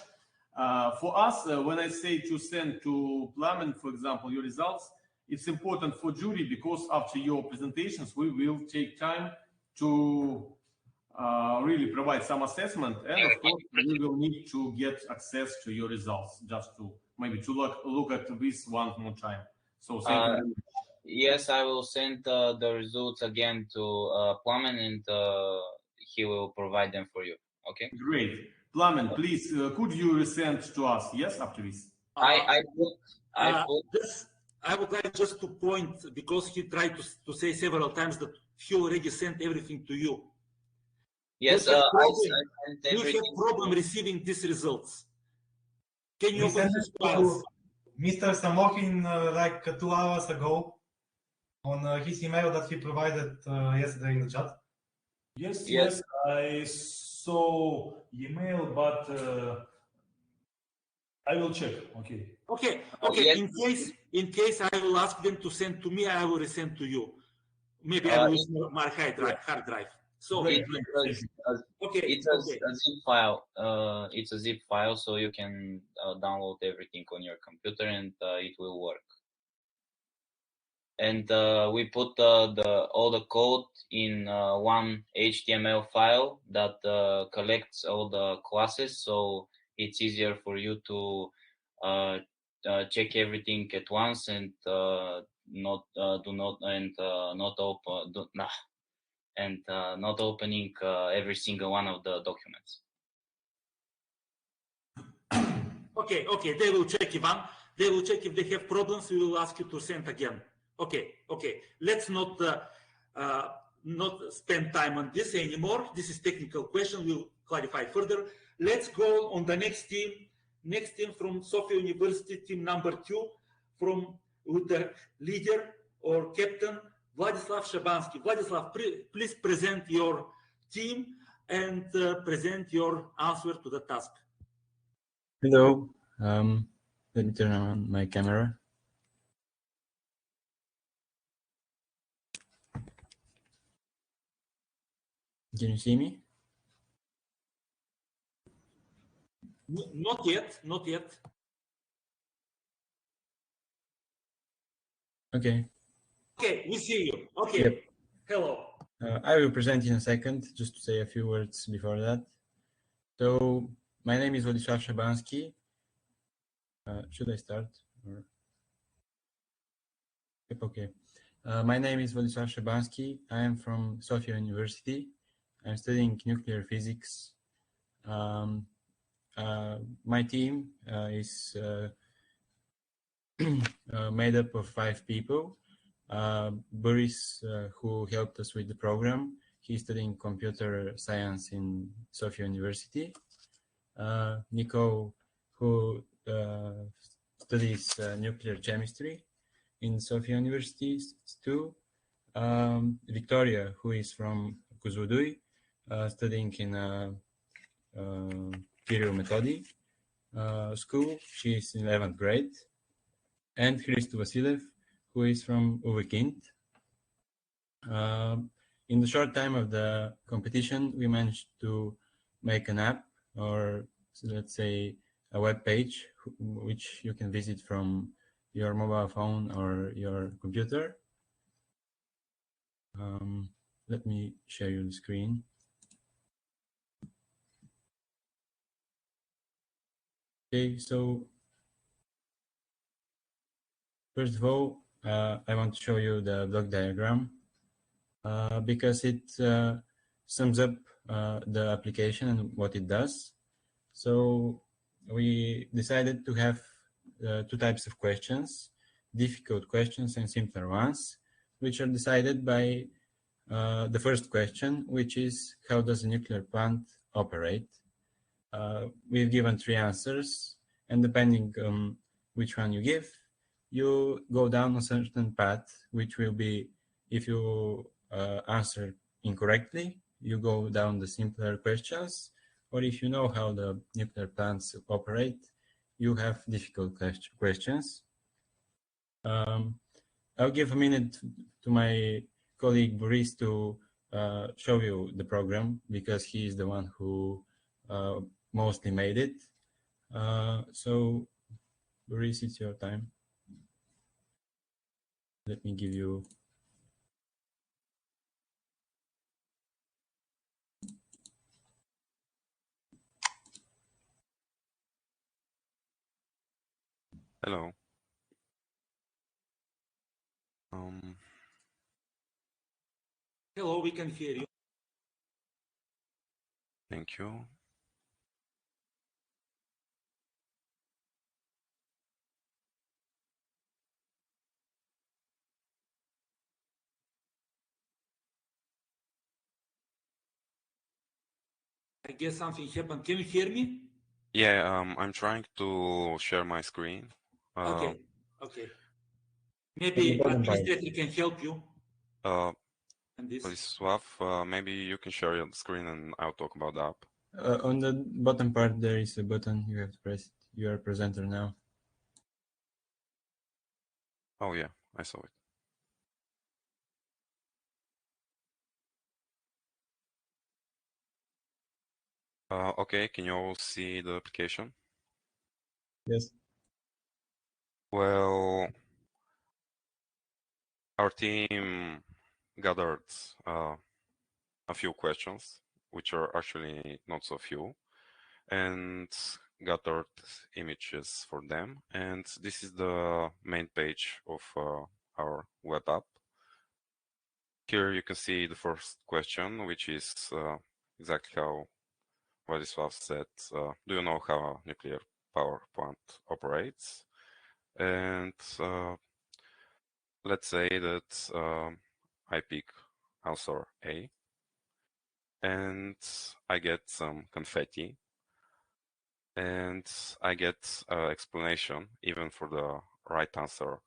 For us, when I say to send to Plamen, for example, your results, it's important for jury because after your presentations, we will take time to really provide some assessment. And of course, we will need to get access to your results, just to maybe to look at this one more time. So thank you very much. Yes, I will send the results again to Plamen, and he will provide them for you. Okay. Great. Plamen, please, could you resend to us? Yes, after this. I would like just to point, because he tried to say several times that he already sent everything to you. Yes, you have problem receiving these results. Can you open his files? Mr. Samohin like 2 hours ago on his email that he provided yesterday in the chat. Yes, I saw email, but I will check. Okay. Yes. In case I will ask them to send to me, I will resend to you. Maybe I will use my hard drive. So it's a zip file. It's a zip file, so you can download everything on your computer, and it will work. And we put all the code in one HTML file that collects all the classes, so it's easier for you to check everything at once and not opening every single one of the documents. Okay. They will check, Ivan. They will check if they have problems. We will ask you to send again. Okay. Let's not spend time on this anymore. This is technical question. We'll clarify further. Let's go on the next team. Next team from Sofia University, team number 2, with the leader or captain Vladislav Shabansky. Vladislav, please present your team and present your answer to the task. Hello. Let me turn on my camera. Can you see me? Not yet. Okay. Okay, we see you. Okay. Yep. Hello. I will present in a second, just to say a few words before that. So, my name is Vladislav Shabansky. Should I start? Yep, okay. My name is Vladislav Shabansky. I am from Sofia University. I'm studying nuclear physics. My team is made up of 5 people. Boris, who helped us with the program, he's studying computer science in Sofia University. Nico, who studies nuclear chemistry in Sofia University too. Victoria, who is from Kuzudui, studying in Kirill Metodi school. She is in 11th grade. And Hristo Vasilev, who is from Uvekind. In the short time of the competition, we managed to make an app, or let's say a web page, which you can visit from your mobile phone or your computer. Let me share you the screen. Okay, so first of all, I want to show you the block diagram because it sums up the application and what it does. So we decided to have two types of questions, difficult questions and simpler ones, which are decided by the first question, which is how does a nuclear plant operate? We've given 3 answers, and depending on which one you give, you go down a certain path, which will be, if you answer incorrectly, you go down the simpler questions, or if you know how the nuclear plants operate, you have difficult questions. I'll give a minute to my colleague Boris to show you the program, because he is the one who mostly made it. So Boris, it's your time. Let me give you. Hello. Hello, we can hear you. Thank you. I guess something happened. Can you hear me? Yeah, I'm trying to share my screen. Okay. Maybe administrator can help you. And this. Vladislav, maybe you can share your screen and I'll talk about the app. On the bottom part, there is a button you have to press. You are a presenter now. Oh yeah, I saw it. Okay, can you all see the application? Yes. Well, our team gathered a few questions, which are actually not so few, and gathered images for them. And this is the main page of our web app. Here you can see the first question, which is exactly how Vladislav said, do you know how a nuclear power plant operates? And let's say that I pick answer A, and I get some confetti, and I get explanation. Even for the right answer,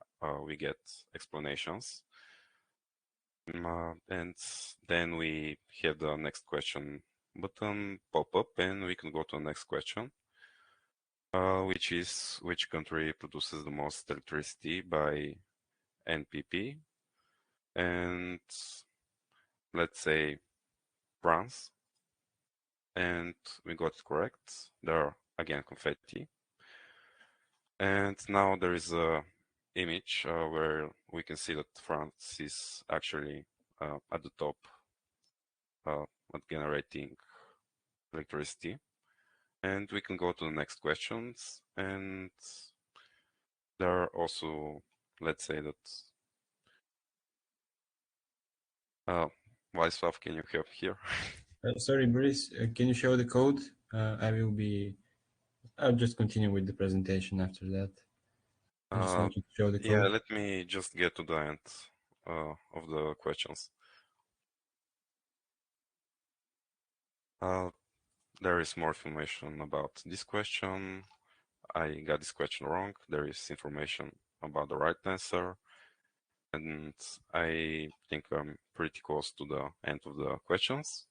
we get explanations. And then we have the next question button pop up, and we can go to the next question, which is which country produces the most electricity by NPP? And let's say France. And we got it correct. There are again confetti. And now there is a image where we can see that France is actually at the top at generating electricity. And we can go to the next questions. And there are also, let's say that Vladislav, can you help here? Sorry, Boris, can you show the code? I'll just continue with the presentation after that. I just want you to show the code. Yeah, let me just get to the end of the questions. There is more information about this question. I got this question wrong. There is information about the right answer. And I think I'm pretty close to the end of the questions.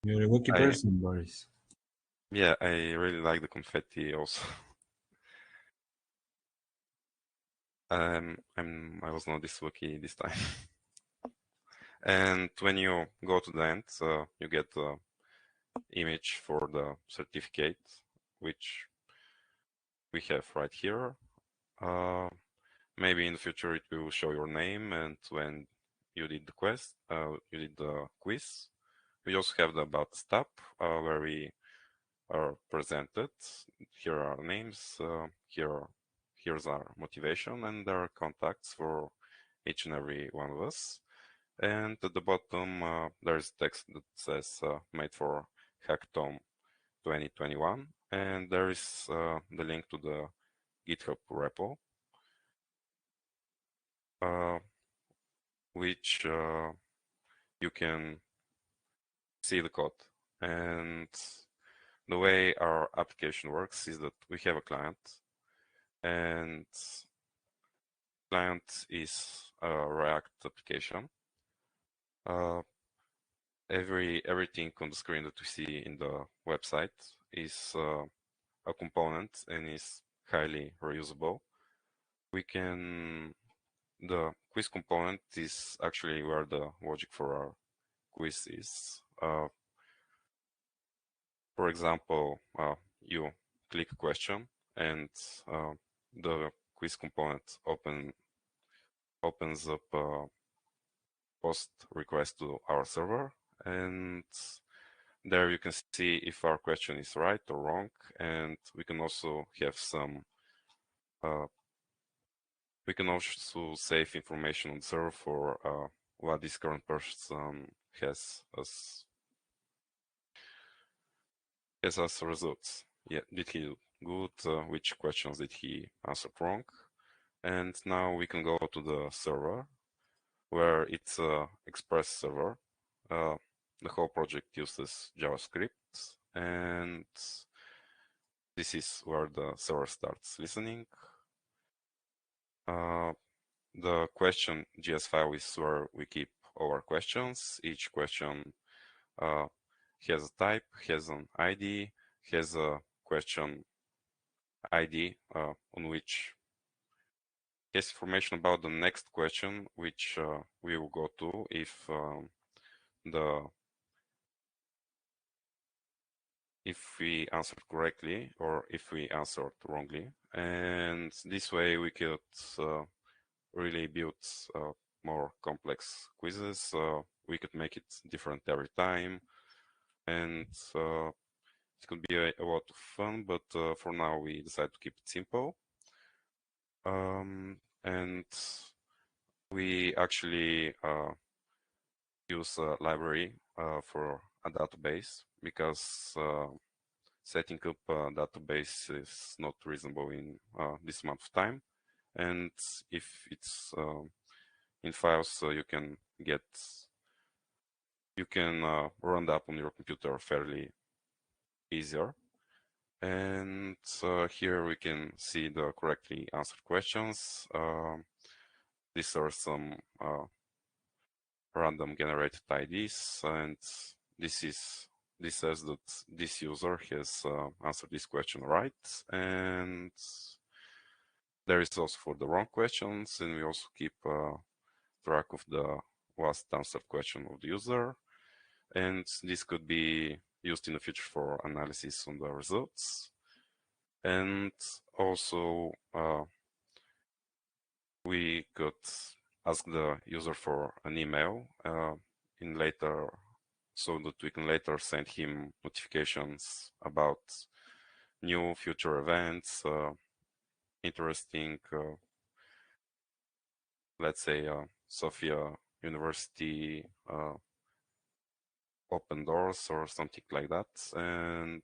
You're a lucky person, Boris. Yeah, I really like the confetti also. I was not this lucky this time. And when you go to the end, you get the image for the certificate, which we have right here. Maybe in the future it will show your name and when you did the quest, you did the quiz. We also have the about tab where we are presented. Here are our names. Here's our motivation, and there are contacts for each and every one of us. And at the bottom, there's text that says made for HackAtom 2021, and there is the link to the GitHub repo, which you can see the code. And the way our application works is that we have a client, and client is a React application. Everything on the screen that we see in the website is a component and is highly reusable. The quiz component is actually where the logic for our quiz is. For example, you click a question and the quiz component opens up a post request to our server, and there you can see if our question is right or wrong, and we can also have some we can also save information on the server for what this current person has as results. Yeah, did he do good? Which questions did he answer wrong? And now we can go to the server, where it's a Express server. The whole project uses JavaScript, and this is where the server starts listening. The question JS file is where we keep our questions. Each question has a type, has an ID, has a question ID on which has information about the next question, which we will go to if we answered correctly or if we answered wrongly. And this way we could really build more complex quizzes. We could make it different every time, and it could be a lot of fun, but for now we decided to keep it simple. And we actually use a library for a database, because setting up a database is not reasonable in this amount of time. And if it's in files, you can run the app on your computer fairly easier. And here we can see the correctly answered questions. These are some random generated IDs, and this says that this user has answered this question right. And there is also for the wrong questions, and we also keep track of the last answered question of the user. And this could be used in the future for analysis on the results. And also we could ask the user for an email so that we can later send him notifications about new future events, interesting, let's say, Sofia University open doors or something like that. And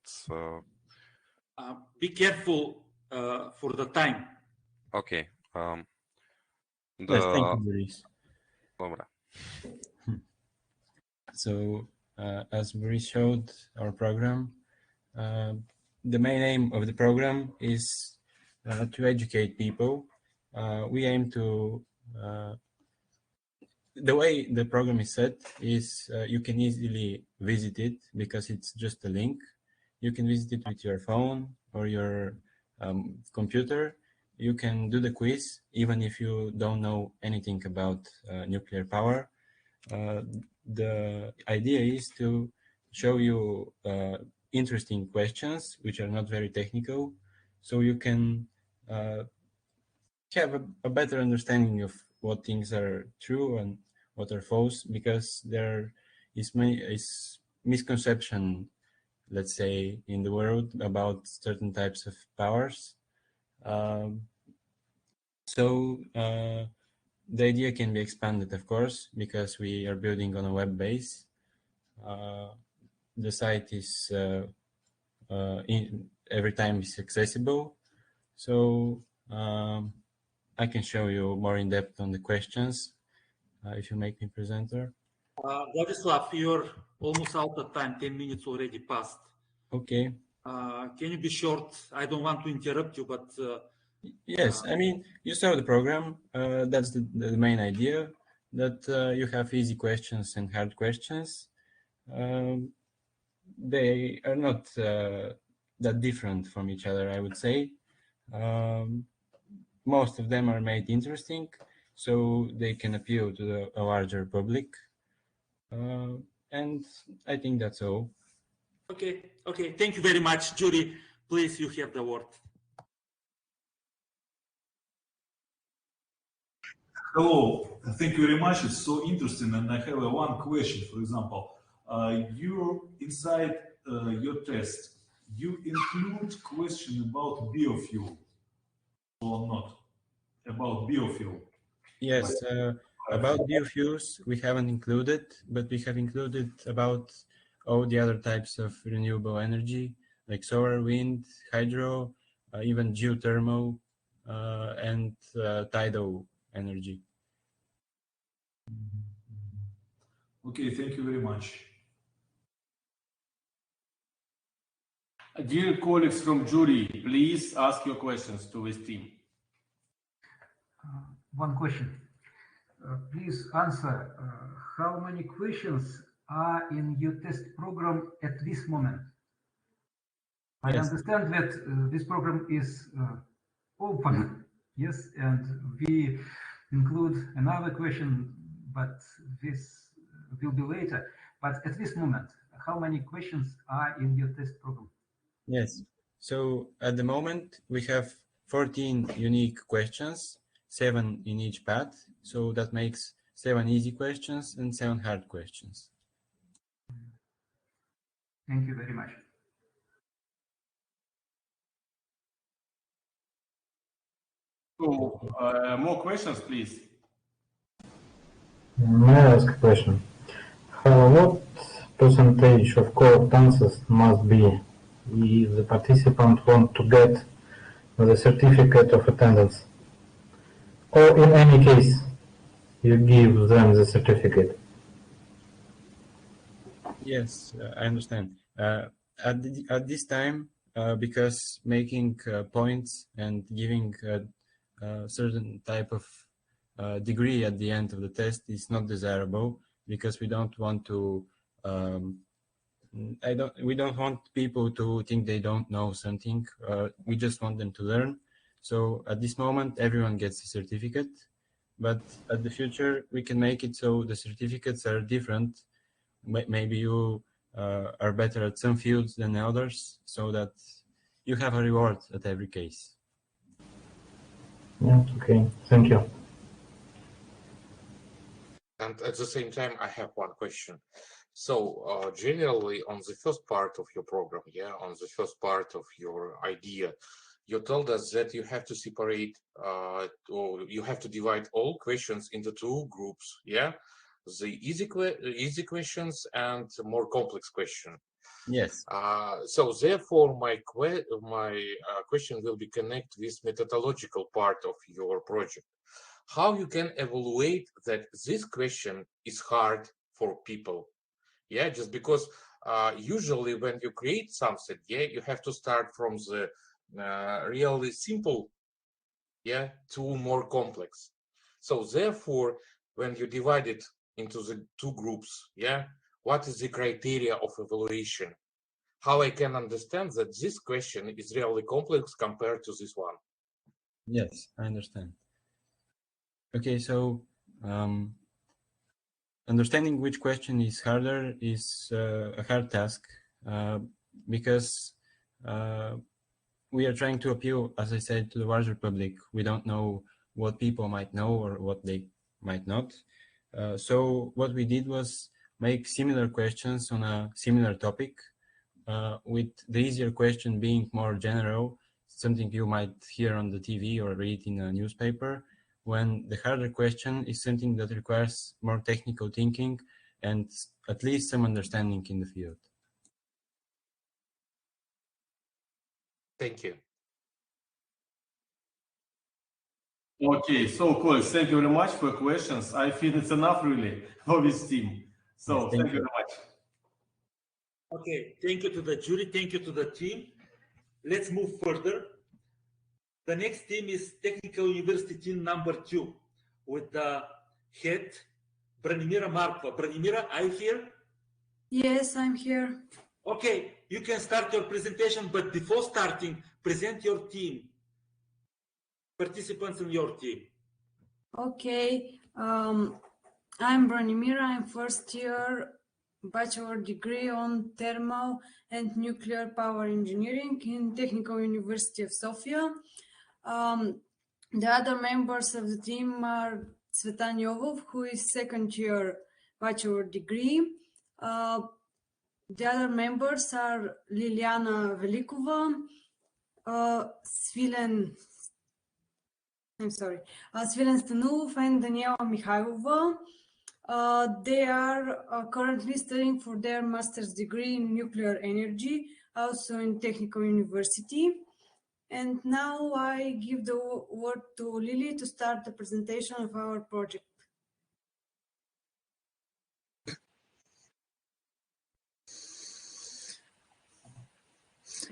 be careful for the time. Okay. Yes, thank you, Boris. Dobra. So as Boris showed our program, the main aim of the program is to educate people. We aim to, the way the program is set is you can easily visit it because it's just a link. You can visit it with your phone or your computer. You can do the quiz even if you don't know anything about nuclear power. The idea is to show you interesting questions which are not very technical, so you can have a better understanding of what things are true and what are false, because there is misconception, let's say, in the world about certain types of powers. So the idea can be expanded, of course, because we are building on a web base. The site is every time is accessible. So I can show you more in depth on the questions if you make me presenter. Vladislav, you're almost out of time. 10 minutes already passed. Okay. Can you be short? I don't want to interrupt you, but yes, I mean, you saw the program. That's the main idea, that you have easy questions and hard questions. They are not that different from each other, I would say. Most of them are made interesting, so they can appeal to a larger public. And I think that's all. Okay. Thank you very much. Jury, please, you have the word. Hello, thank you very much. It's so interesting, and I have one question. For example, you inside your test, you include question about biofuel or not? About biofuel? Yes, about biofuels we haven't included, but we have included about all the other types of renewable energy, like solar, wind, hydro, even geothermal, and tidal energy. Okay, thank you very much. Dear colleagues from jury, please ask your questions to this team. One question. Please answer. How many questions are in your test program at this moment? I understand that this program is open, yes, and we include another question, but this will be later. But at this moment, how many questions are in your test program? Yes, so at the moment we have 14 unique questions, 7 in each path, so that makes 7 easy questions and 7 hard questions. Thank you very much. So, more questions, please. May I ask a question? What percentage of correct answers must be if the participant wants to get the certificate of attendance? Or in any case, you give them the certificate? Yes, I understand. At this time, because making points and giving a certain type of degree at the end of the test is not desirable, because we don't want to we don't want people to think they don't know something. We just want them to learn. So at this moment, everyone gets a certificate, but at the future, we can make it so the certificates are different. Maybe you are better at some fields than others, so that you have a reward at every case. Yeah, okay, thank you. And at the same time, I have one question. So generally on the first part of your program, on the first part of your idea, you told us that you have to separate, or you have to divide all questions into 2 groups, the easy questions and more complex question. Yes. So therefore, my question will be connected with methodological part of your project. how you can evaluate that this question is hard for people. Yeah, just because usually when you create something, yeah, you have to start from the really simple, yeah, to more complex. So therefore, when you divide it into the two groups, yeah, what is the criteria of evaluation? How I can understand that this question is really complex compared to this one? Yes, I understand. Okay, so understanding which question is harder is a hard task because we are trying to appeal, as I said, to the larger public. We don't know what people might know or what they might not. So what we did was make similar questions on a similar topic, with the easier question being more general, something you might hear on the TV or read in a newspaper, when the harder question is something that requires more technical thinking and at least some understanding in the field. Thank you. Okay, so colleagues, thank you very much for your questions. I feel it's enough really for this team. So Yes, thank you very much. Okay, thank you to the jury, thank you to the team. Let's move further. The next team is Technical University team number 2 with the head Branimira Markova. Branimira, are you here? Yes, I'm here. Okay, you can start your presentation, but before starting, present your team, participants in your team. Okay, I'm Branimira. I'm first year bachelor degree on thermal and nuclear power engineering in Technical University of Sofia. The other members of the team are Tsvetan Yovov, who is second year bachelor degree. The other members are Liliana Velikova, Svilen Stanulov and Daniela Mikhailova. They are currently studying for their master's degree in nuclear energy, also in Technical University. And now I give the word to Lily to start the presentation of our project.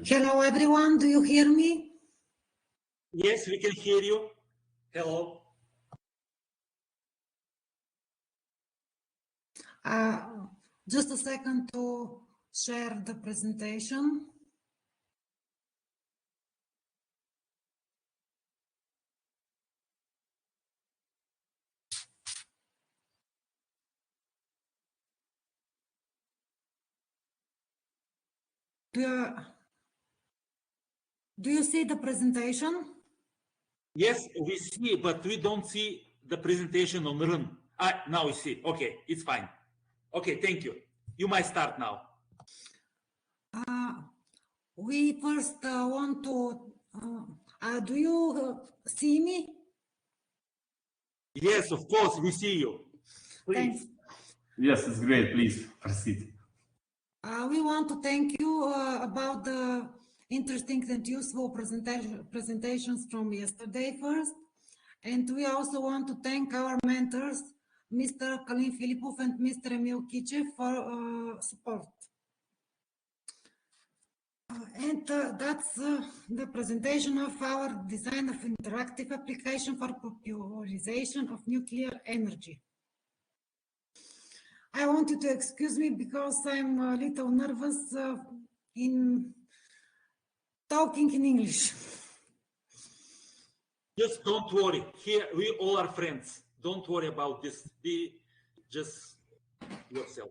Hello, everyone. Do you hear me? Yes, we can hear you. Hello. Just a second to share the presentation. Do you see the presentation? Yes, we see, but we don't see the presentation on Run. Now we see. Okay, it's fine. Okay, thank you. You might start now. We first want to... do you see me? Yes, of course, we see you. Please. Thanks. Yes, it's great. Please proceed. We want to thank you about the interesting and useful presentations from yesterday first. And we also want to thank our mentors, Mr. Kalin Filipov and Mr. Emil Kichev, for support. That's the presentation of our design of interactive application for popularization of nuclear energy. I want you to excuse me because I'm a little nervous in talking in English. Just don't worry. Here, we all are friends. Don't worry about this. Be just yourself.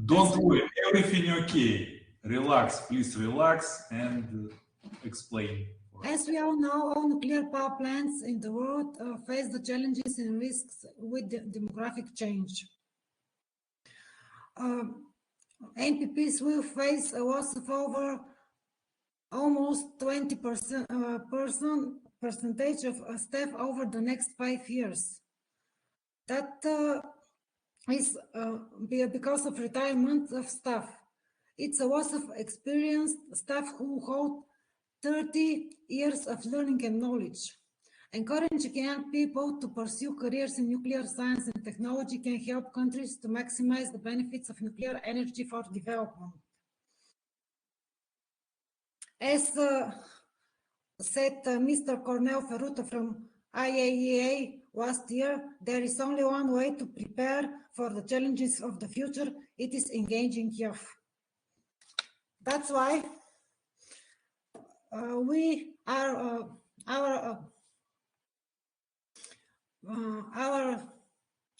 Don't worry. Everything okay. Relax. Please relax and explain. As we all know, all nuclear power plants in the world face the challenges and risks with the demographic change. NPPs will face a loss of over almost 20% of staff over the next 5 years. That is because of retirement of staff. It's a loss of experienced staff who hold 30 years of learning and knowledge. Encouraging young people to pursue careers in nuclear science and technology can help countries to maximize the benefits of nuclear energy for development. As said Mr. Cornel Ferruto from IAEA last year, there is only one way to prepare for the challenges of the future. It is engaging youth. That's why our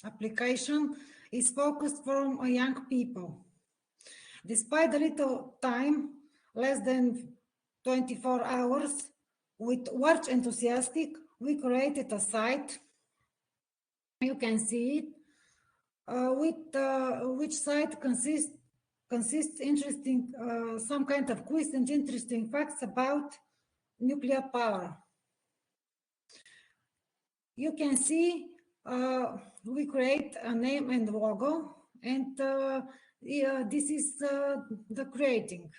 application is focused from young people. Despite the little time, less than 24 hours, with large enthusiastic, we created a site. You can see it, which site consists interesting, some kind of quiz and interesting facts about nuclear power. You can see we create a name and logo, and this is the creating.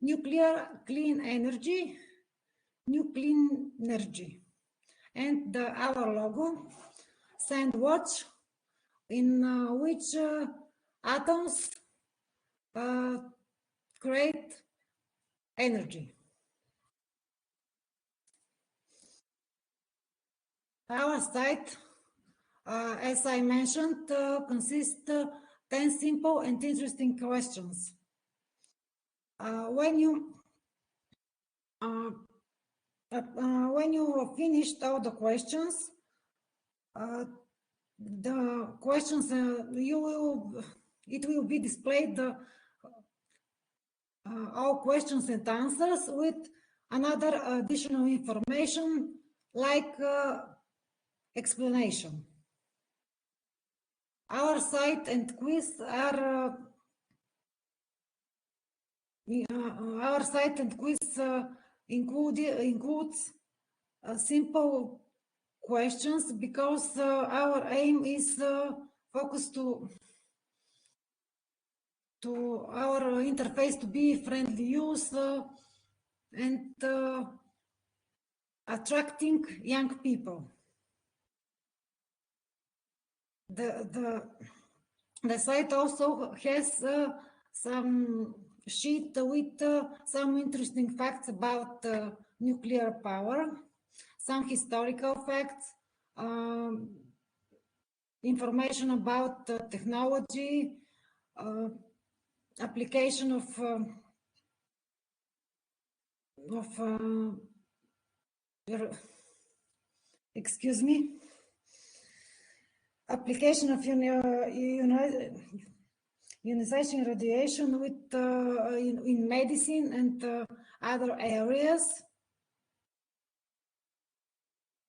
Nuclear clean energy, new clean energy. And our logo, sandwich, in which atoms create energy. Our site, as I mentioned, consists 10 simple and interesting questions. When you finished all the questions, it will be displayed all questions and answers with another additional information like explanation. Our site and quiz are includes simple questions because our aim is focused to our interface to be friendly use and attracting young people. The site also has some sheet with some interesting facts about nuclear power, some historical facts, information about technology, application of excuse me, application of ionization radiation with in medicine and other areas,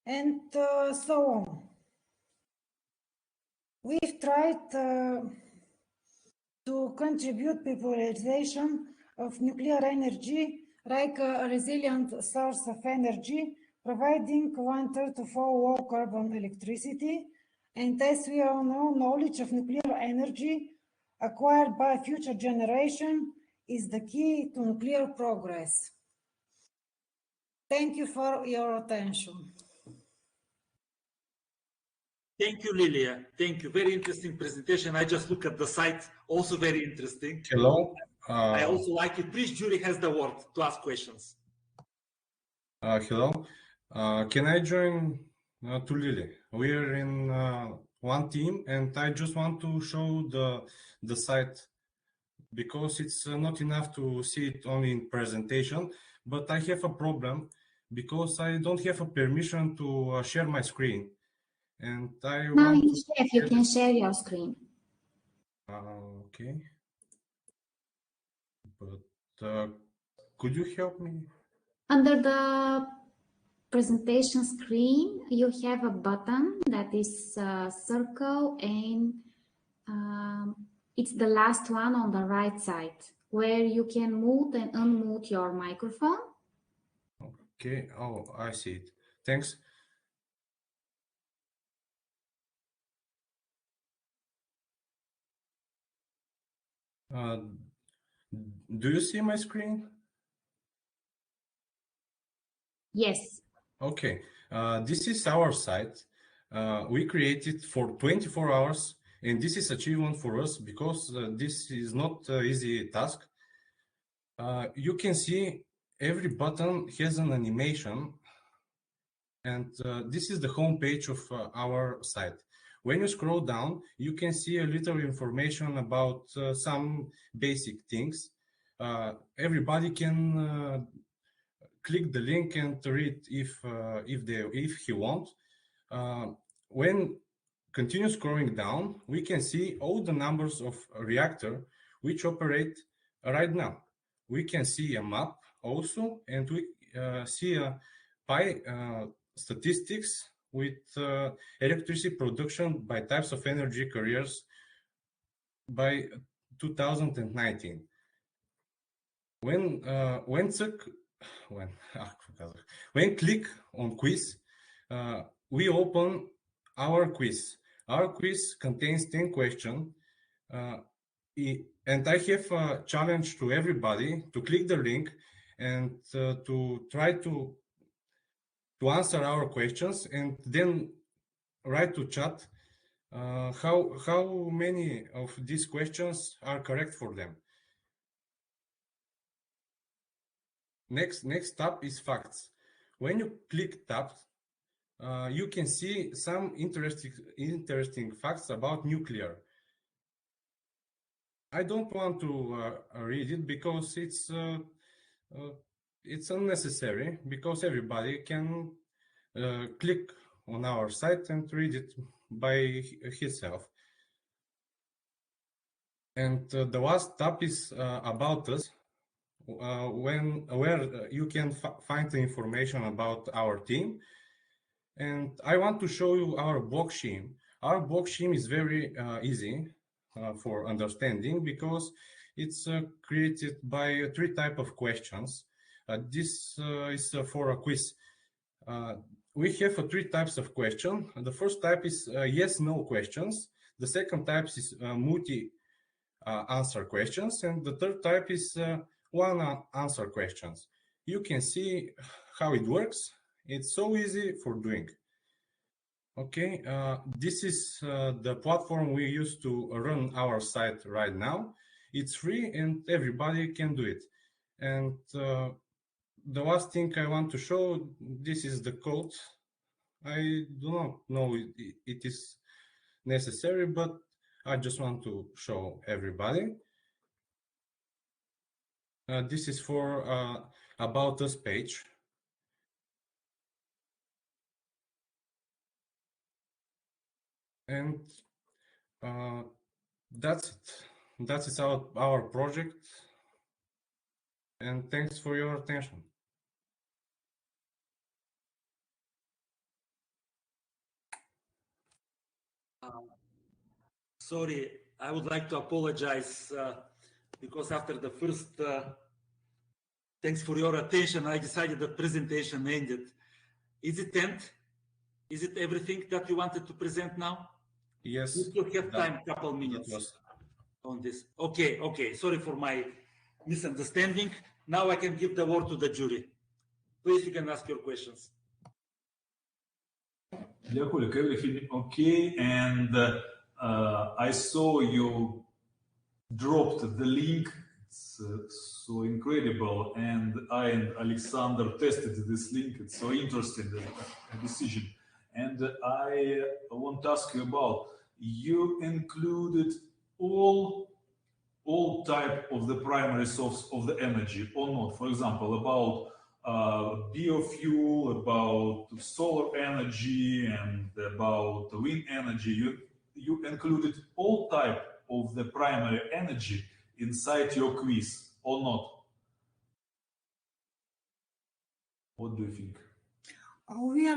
and so on. We've tried to contribute popularization of nuclear energy like a resilient source of energy, providing 1/3 to 4 low carbon electricity. And as we all know, knowledge of nuclear energy acquired by future generation is the key to nuclear progress. Thank you for your attention. Thank you, Lilia. Thank you. Very interesting presentation. I just look at the site. Also very interesting. Hello. I also like it. Please, Julie has the word to ask questions. Hello. Can I join to Lily? We're in one team, and I just want to show the site because it's not enough to see it only in presentation. But I have a problem because I don't have a permission to share my screen. And I Now want in to Chef, you can share your screen. Okay. But could you help me? Under the presentation screen, you have a button that is a circle, and it's the last one on the right side where you can mute and unmute your microphone. Okay. Oh, I see it. Thanks. Do you see my screen? Yes. Okay. This is our site. We created for 24 hours, and this is achievement for us because this is not an easy task. You can see every button has an animation, and this is the home page of our site. When you scroll down, you can see a little information about some basic things. Everybody can click the link and read if he wants. When continue scrolling down, we can see all the numbers of a reactor which operate right now. We can see a map also, and we see a pie statistics with electricity production by types of energy carriers by 2019. When click on quiz, we open our quiz. Our quiz contains 10 questions, and I have a challenge to everybody to click the link and to try to answer our questions, and then write to chat how many of these questions are correct for them. Next tab is facts. When you click tab, you can see some interesting facts about nuclear. I don't want to read it because it's unnecessary, because everybody can click on our site and read it by himself. And the last tab is about us, where you can find the information about our team. And I want to show you our block scheme. Our block scheme is very easy for understanding because it's created by 3 types of questions. This is for a quiz. We have 3 types of questions. The first type is yes/no questions. The second type is multi-answer questions. And the third type is one-answer questions. You can see how it works. It's so easy for doing. Okay, this is the platform we use to run our site right now. It's free and everybody can do it. And the last thing I want to show, this is the code. I do not know it is necessary, but I just want to show everybody. This is for About Us page. And that's it. That is our project. And thanks for your attention. Sorry, I would like to apologize because after the first thanks for your attention, I decided the presentation ended. Is it end? Is it everything that you wanted to present now? Yes. We still have time, couple minutes on this. Okay. Sorry for my misunderstanding. Now I can give the word to the jury. Please, you can ask your questions. Leopold, everything okay? And I saw you dropped the link. It's so incredible. And I and Alexander tested this link. It's so interesting, the decision. And I want to ask you about, you included all type of the primary source of the energy or not? For example, about biofuel, about solar energy, and about wind energy. You included all type of the primary energy inside your quiz or not? What do you think? We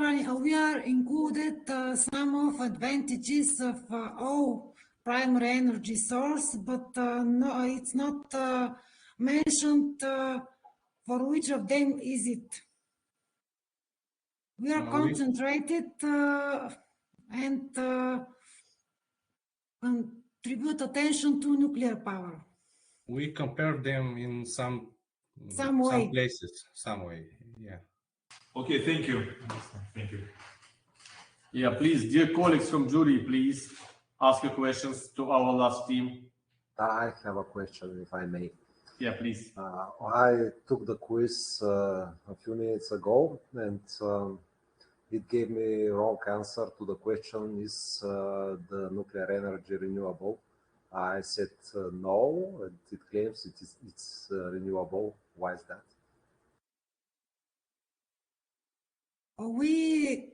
are included some of advantages of all primary energy source, but no, it's not mentioned for which of them is it. We are concentrated and contribute attention to nuclear power. We compare them in some way. places, some way, yeah. Okay, thank you. Thank you. Yeah, please, dear colleagues from jury, please ask your questions to our last team. I have a question, if I may. Yeah, please. I took the quiz a few minutes ago, and it gave me wrong answer to the question, is the nuclear energy renewable? I said no, and it claims it's renewable. Why is that? We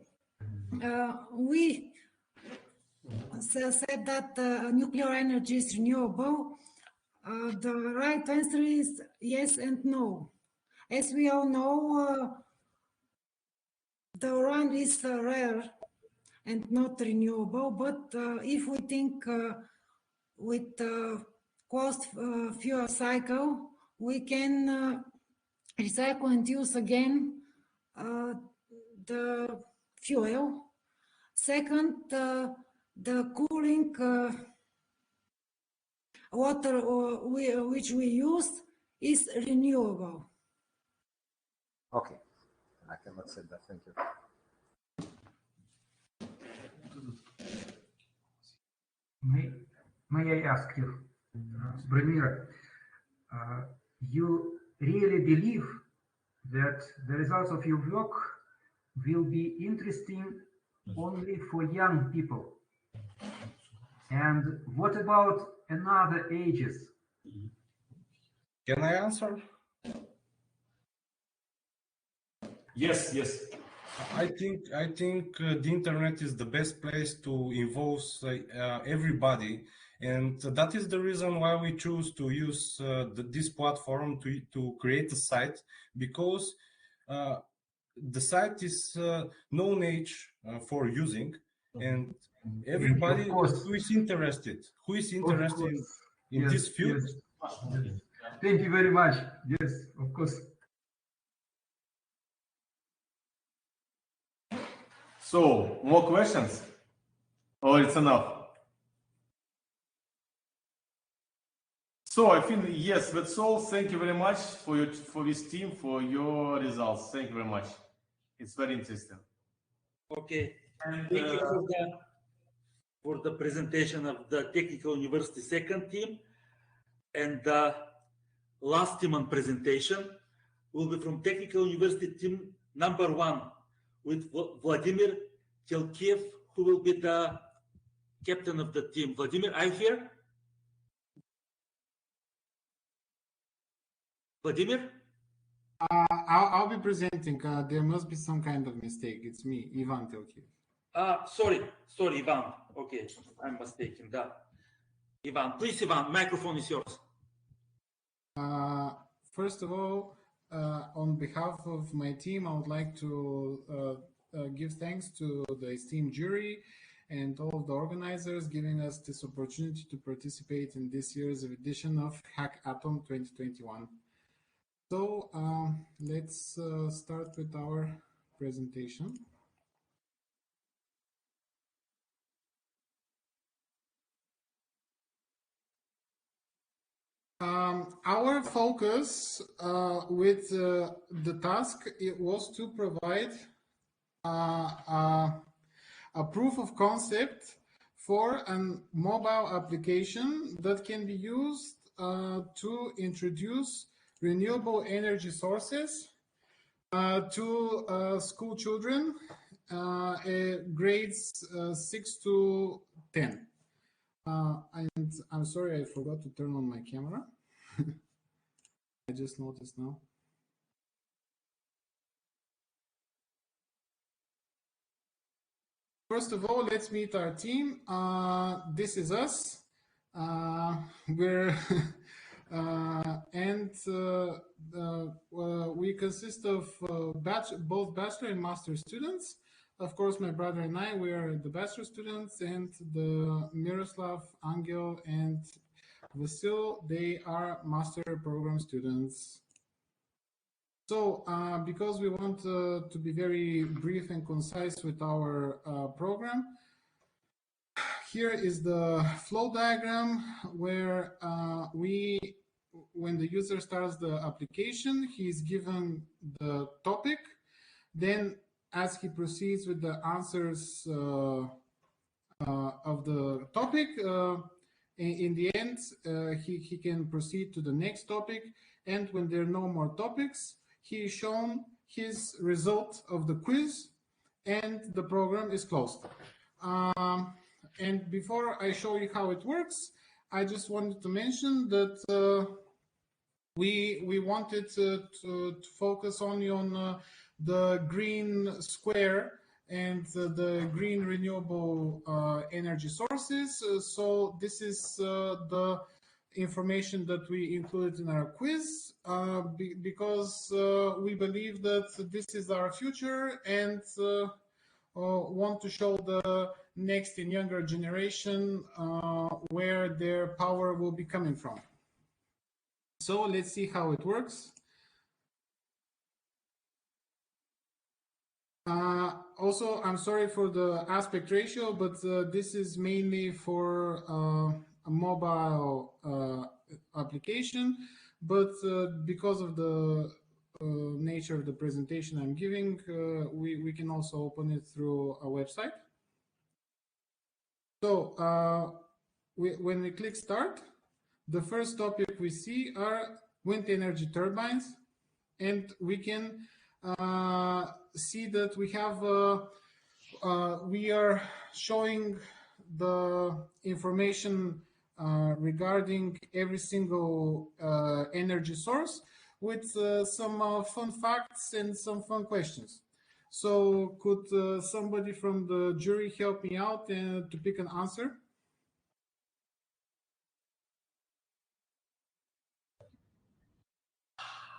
said that nuclear energy is renewable. The right answer is yes and no. As we all know, the uran is rare and not renewable, but if we think with closed fuel cycle, we can recycle and use again the fuel. Second, the cooling water which we use is renewable. Okay, I can accept that. Thank you. May I ask you, Branimir, you really believe that the results of your work will be interesting only for young people? And what about another ages? Can I answer? Yes, yes. I think the internet is the best place to involve everybody, and that is the reason why we choose to use this platform to create a site, because the site is known age for using, and everybody who is interested in Yes, this field. yes. Thank you very much. Yes, of course. So, more questions? Or it's enough? So I think, yes, that's all. Thank you very much for this team, for your results. Thank you very much. It's very interesting. Okay. And thank you for the presentation of the Technical University second team. And the last team on presentation will be from Technical University team number 1 with Vladimir Telkiev, who will be the captain of the team. Vladimir, are you here? Vladimir? I'll be presenting. There must be some kind of mistake. It's me, Ivan Telkiev. Sorry, Ivan. Okay, I'm mistaken. Ivan, please, Ivan, microphone is yours. First of all, on behalf of my team, I would like to give thanks to the esteemed jury and all of the organizers giving us this opportunity to participate in this year's edition of HackAtom 2021. So let's start with our presentation. Our focus with the task, it was to provide a proof of concept for a mobile application that can be used to introduce renewable energy sources to school children, grades 6 to 10. And I'm sorry, I forgot to turn on my camera. I just noticed now. First of all, let's meet our team. This is us. We're we consist of both bachelor and master students. Of course, my brother and I, we are the bachelor students, and the Miroslav, Angel, and Vasil, they are master program students. So, because we want to be very brief and concise with our program, here is the flow diagram where when the user starts the application, he is given the topic. Then, as he proceeds with the answers of the topic, in the end, he can proceed to the next topic. And when there are no more topics, he is shown his result of the quiz, and the program is closed. And before I show you how it works, I just wanted to mention that we wanted to focus only on the green square and the green renewable energy sources. So this is the information that we included in our quiz because we believe that this is our future, and want to show the next and younger generation where their power will be coming from. So let's see how it works. Also, I'm sorry for the aspect ratio, but this is mainly for a mobile application. But because of the nature of the presentation I'm giving, we can also open it through a website. So when we click Start, the first topic we see are wind energy turbines, and we can see that we have we are showing the information regarding every single energy source with some fun facts and some fun questions. So could somebody from the jury help me out to pick an answer?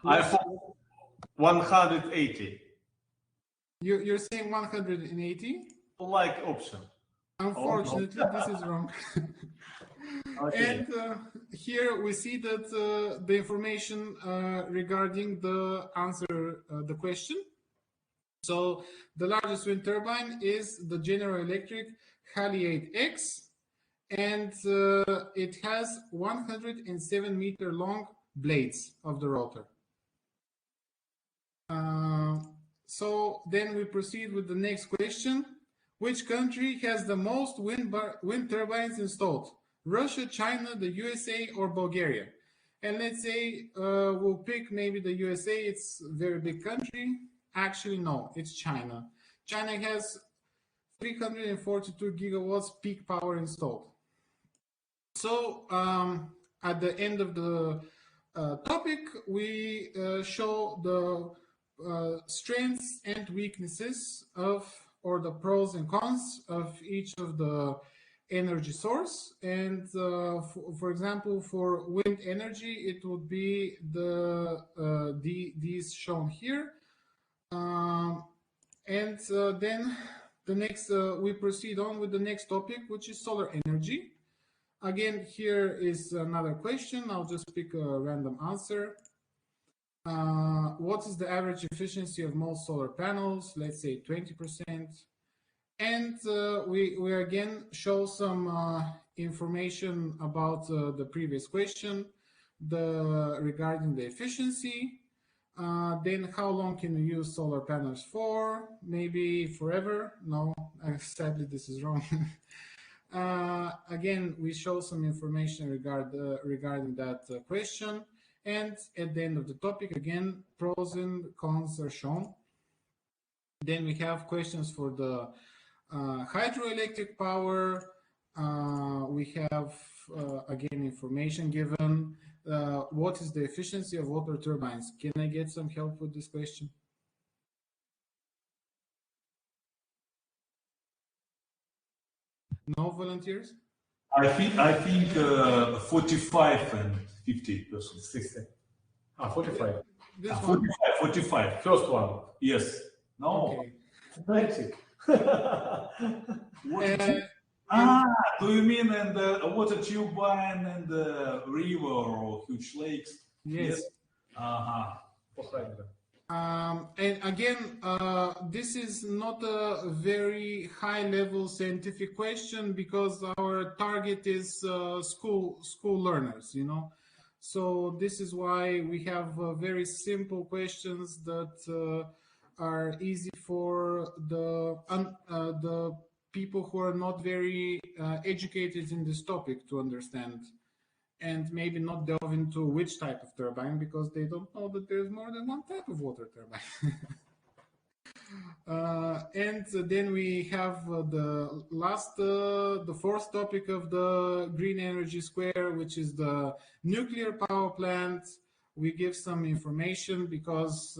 I thought 180. You're saying 180? Like option. Unfortunately, this is wrong. Okay. And here we see that the information regarding the answer, the question. So the largest wind turbine is the General Electric Halley 8X, and it has 107-meter long blades of the rotor. So then we proceed with the next question. Which country has the most wind turbines installed? Russia, China, the USA, or Bulgaria? And let's say we'll pick maybe the USA. It's a very big country. Actually, no, it's China. China has 342 gigawatts peak power installed. So at the end of the topic, we show the strengths and weaknesses of, or the pros and cons of each of the energy source. And for example, for wind energy, it would be these shown here. And then the next, we proceed on with the next topic, which is solar energy. Again, here is another question. I'll just pick a random answer. What is the average efficiency of most solar panels? Let's say 20%. And we again show some information about the previous question, regarding the efficiency. Then how long can you use solar panels for? Maybe forever? No, sadly this is wrong. Again, we show some information regarding that question. And at the end of the topic, again, pros and cons are shown. Then we have questions for the hydroelectric power. We have, again, information given. What is the efficiency of water turbines? Can I get some help with this question? No volunteers? I think 45 and 50%. 60. 45. 45. First one. Yes. No. Okay. Magic. Do you mean in the water turbine and the river or huge lakes? Yes. And again, this is not a very high-level scientific question because our target is school learners, you know. So this is why we have very simple questions that are easy for the people who are not very educated in this topic to understand, and maybe not delve into which type of turbine, because they don't know that there's more than one type of water turbine. And then we have the last, the fourth topic of the Green Energy Square, which is the nuclear power plant. We give some information because,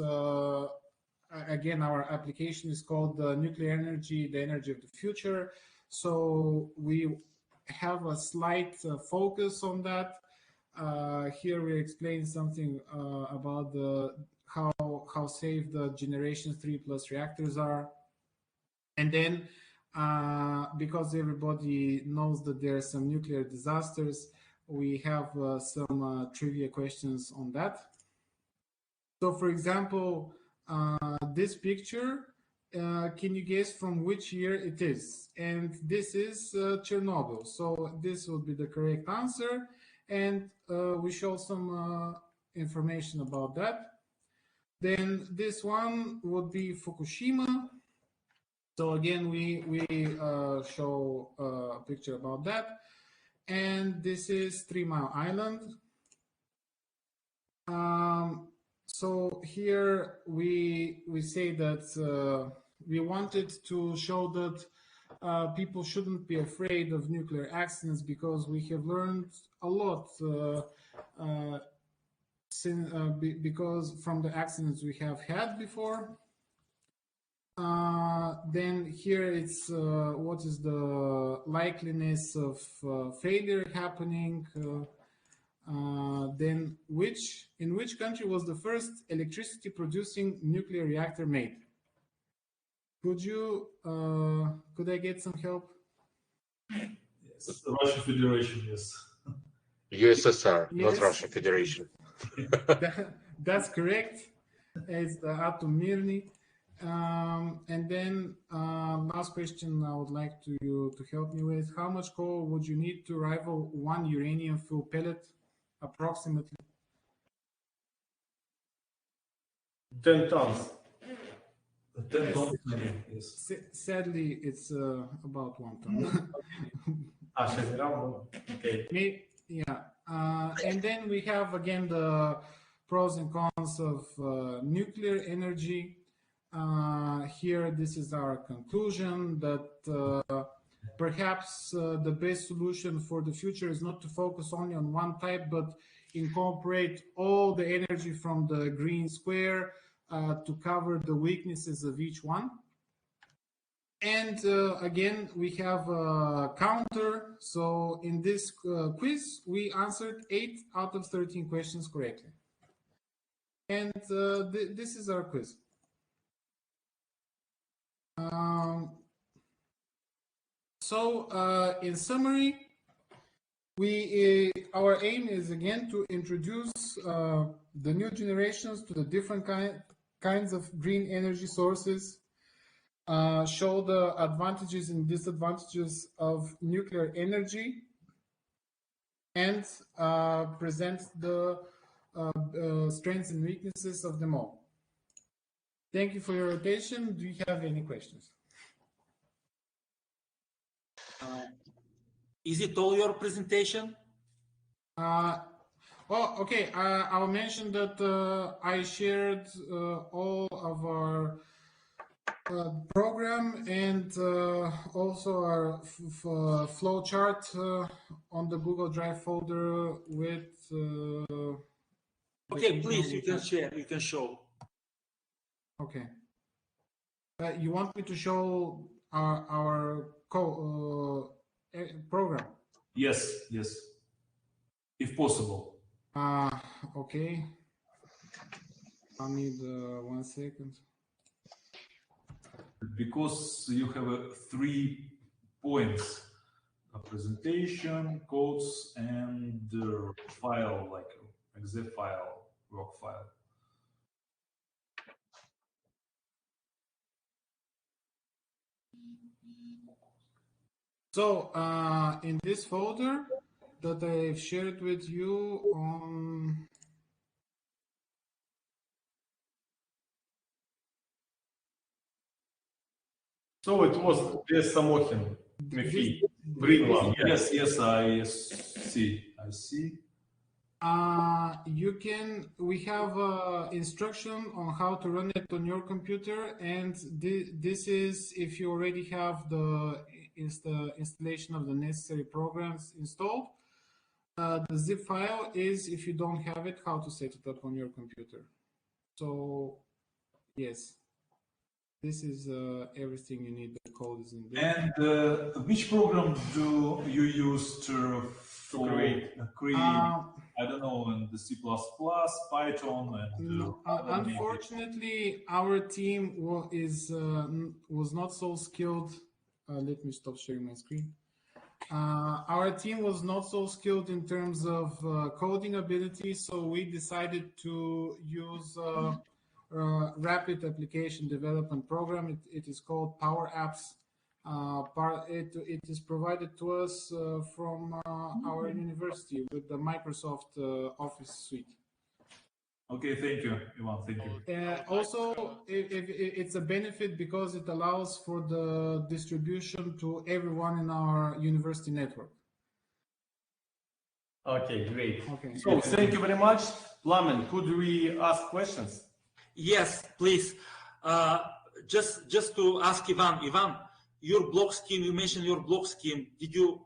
again, our application is called Nuclear Energy, the Energy of the Future. So we have a slight focus on that. Here we explain something about how safe the Generation 3+ reactors are. And then, because everybody knows that there are some nuclear disasters, we have some trivia questions on that. So, for example, this picture, can you guess from which year it is? And this is Chernobyl. So this would be the correct answer. And we show some information about that. Then this one would be Fukushima. So again, we show a picture about that. And this is 3 Mile Island. So here we say that we wanted to show that people shouldn't be afraid of nuclear accidents, because we have learned a lot because from the accidents we have had before. Then here it's what is the likeliness of failure happening. Then in which country was the first electricity producing nuclear reactor made? Could I get some help? Yes, the Russian Federation, yes. USSR, Yes. not Russian Federation. That's correct. It's the Atom Mirny. And then last question I would like to help me with. How much coal would you need to rival 1 uranium fuel pellet approximately? 10 tons. 10 tons, yes. Sadly, it's about 1 ton. Okay. Yeah. And then we have again the pros and cons of nuclear energy. Here, this is our conclusion that perhaps the best solution for the future is not to focus only on one type, but incorporate all the energy from the green square to cover the weaknesses of each one. And again, we have a counter. So in this quiz, we answered 8 out of 13 questions correctly. And this is our quiz. So in summary, our aim is again to introduce the new generations to the different kinds of green energy sources, show the advantages and disadvantages of nuclear energy, and present the strengths and weaknesses of them all. Thank you for your attention. Do you have any questions? Is it all your presentation? Okay. I'll mention that I shared all of our program and also our flow chart on the Google Drive folder with. Okay, please, you can share. You can show. Okay. You want me to show our program? Yes, yes, if possible. Okay. I need 1 second. Because you have 3 points: a presentation, codes, and file, like exe file, work file. So in this folder that I've shared with you on So it was Samokhin, Mefi, Greenland. Yes, yes, I see. I see. We have instruction on how to run it on your computer, and this is if you already have the installation of the necessary programs installed. The zip file is if you don't have it, how to set it up on your computer. So yes, this is everything you need. The code is in there. And which program do you use to create? I don't know, in the C++, Python, and unfortunately, our team was not so skilled. Let me stop sharing my screen. Our team was not so skilled in terms of coding ability, so we decided to use rapid application development program. It is called Power Apps. It is provided to us from our university with the Microsoft Office suite. Okay, thank you, Ivan. Thank you. Also, it's a benefit because it allows for the distribution to everyone in our university network. Okay, great. Okay. So thank you very much. Plamen, could we ask questions? Yes, please. Just to ask Ivan. Ivan, your block scheme, you mentioned your block scheme. You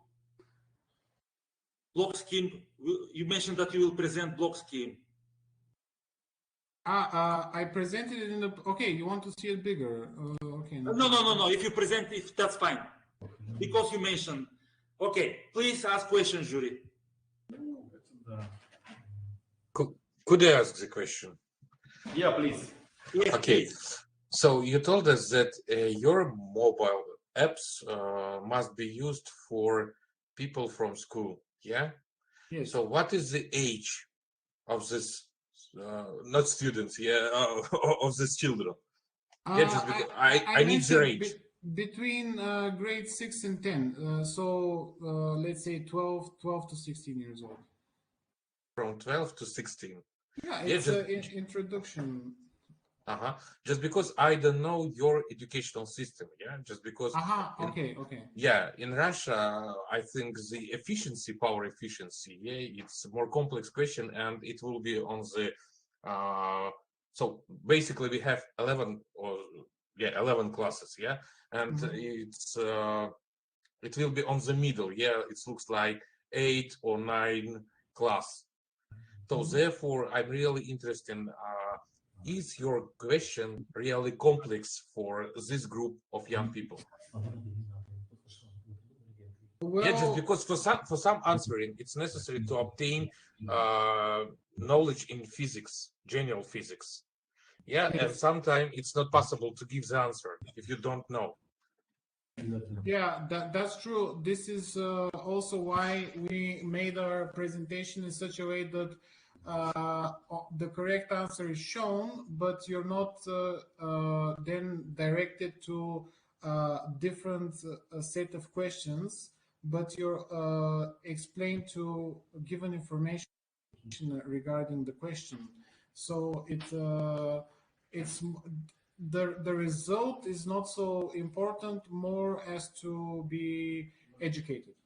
mentioned that you will present block scheme. I presented it in the. Okay, you want to see it bigger? Okay. No. If you present it, that's fine. Because you mentioned. Okay, please ask questions, Yuri. Could I ask the question? Yeah, please. Yes, okay. Please. So you told us that your mobile apps must be used for people from school. Yeah. Yes. So what is the age of this? Not students, of these children. Yeah, just because I need the range. Between grade 6 and 10. So let's say 12 to 16 years old. From 12 to 16. Yeah, it's an introduction. Just because I don't know your educational system, just because. Okay. Yeah, in Russia, I think the power efficiency, it's a more complex question, and it will be on the. So basically, we have 11 classes, and it will be on the middle, it looks like 8 or 9 class. So therefore, I'm really interested in. Is your question really complex for this group of young people? Well, just because for some answering, it's necessary to obtain knowledge in physics, general physics. And sometimes it's not possible to give the answer if you don't know. Yeah, that's true. This is also why we made our presentation in such a way that the correct answer is shown, but you're not then directed to different set of questions, but you're explained to given information regarding the question. So it's the result is not so important, more as to be educated.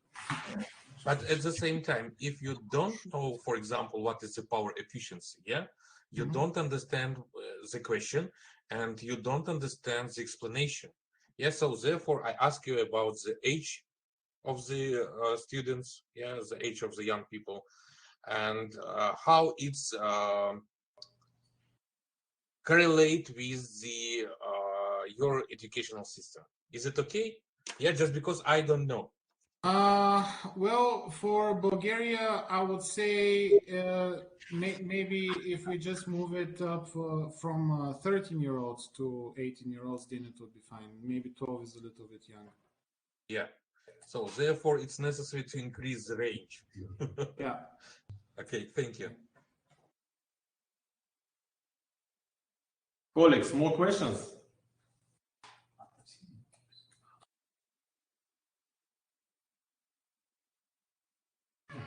But at the same time, if you don't know, for example, what is the power efficiency, you don't understand the question and you don't understand the explanation. So therefore, I ask you about the age of the students, the age of the young people, and how it's correlate with the your educational system. Is it okay? Just because I don't know. Well, for Bulgaria, I would say maybe if we just move it up from 13-year-olds to 18-year-olds, then it would be fine. Maybe 12 is a little bit young. So therefore, it's necessary to increase the range. Yeah. Okay, thank you. Colleagues, more questions?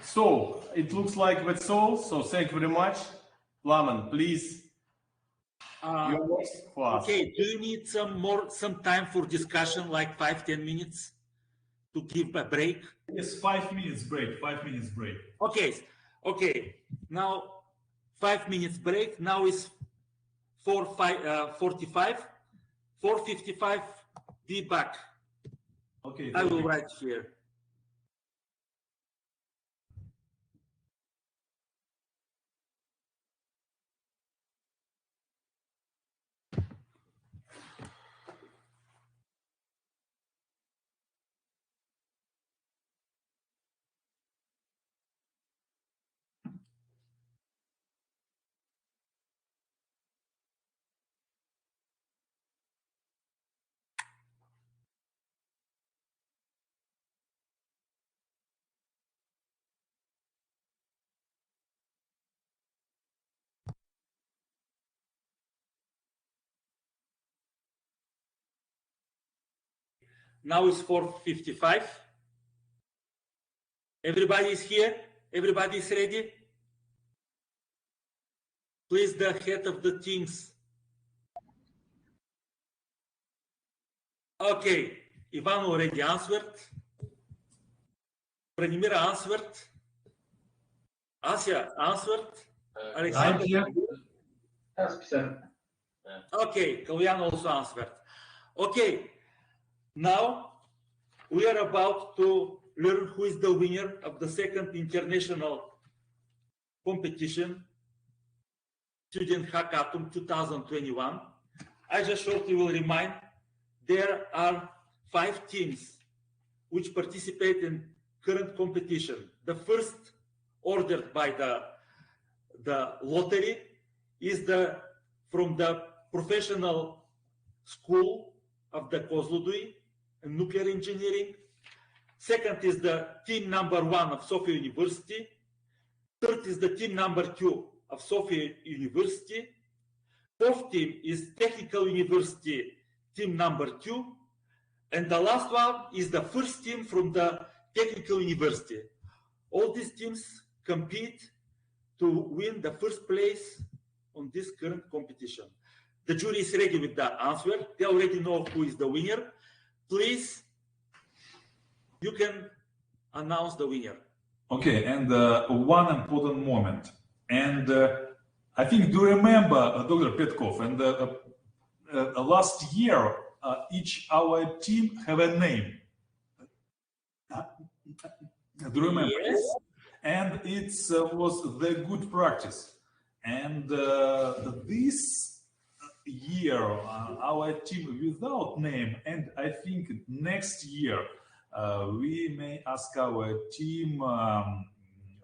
So it looks like that's all. So thank you very much. Plamen, please Okay, do you need some time for discussion, like 5-10 minutes to give a break? Yes, 5 minutes break, 5 minutes break. Okay, now 5 minutes break. Now is 4:45, 4:55, be back. Okay, I will write here. Now it's 4:55. Everybody is here? Everybody is ready? Please, the head of the teams. Okay, Ivan already answered. Branimira answered. Asya answered. Alexander. Okay, Kalyan also answered. Okay, now we are about to learn who is the winner of the second international competition, Student HackAtom 2021. I just shortly will remind, there are 5 teams which participate in current competition. The first ordered by the lottery is from the professional school of the Kozlodui in nuclear engineering. Second is the team number 1 of Sofia University. Third is the team number 2 of Sofia University. Fourth team is Technical University, team number 2. And the last one is the first team from the Technical University. All these teams compete to win the first place on this current competition. The jury is ready with the answer. They already know who is the winner. Please, you can announce the winner. Okay, and one important moment. And I think, do you remember, Dr. Petkov, and last year, each our team have a name. Do you remember? Yes. And it was the good practice. And this year, our team without name, and I think next year, we may ask our team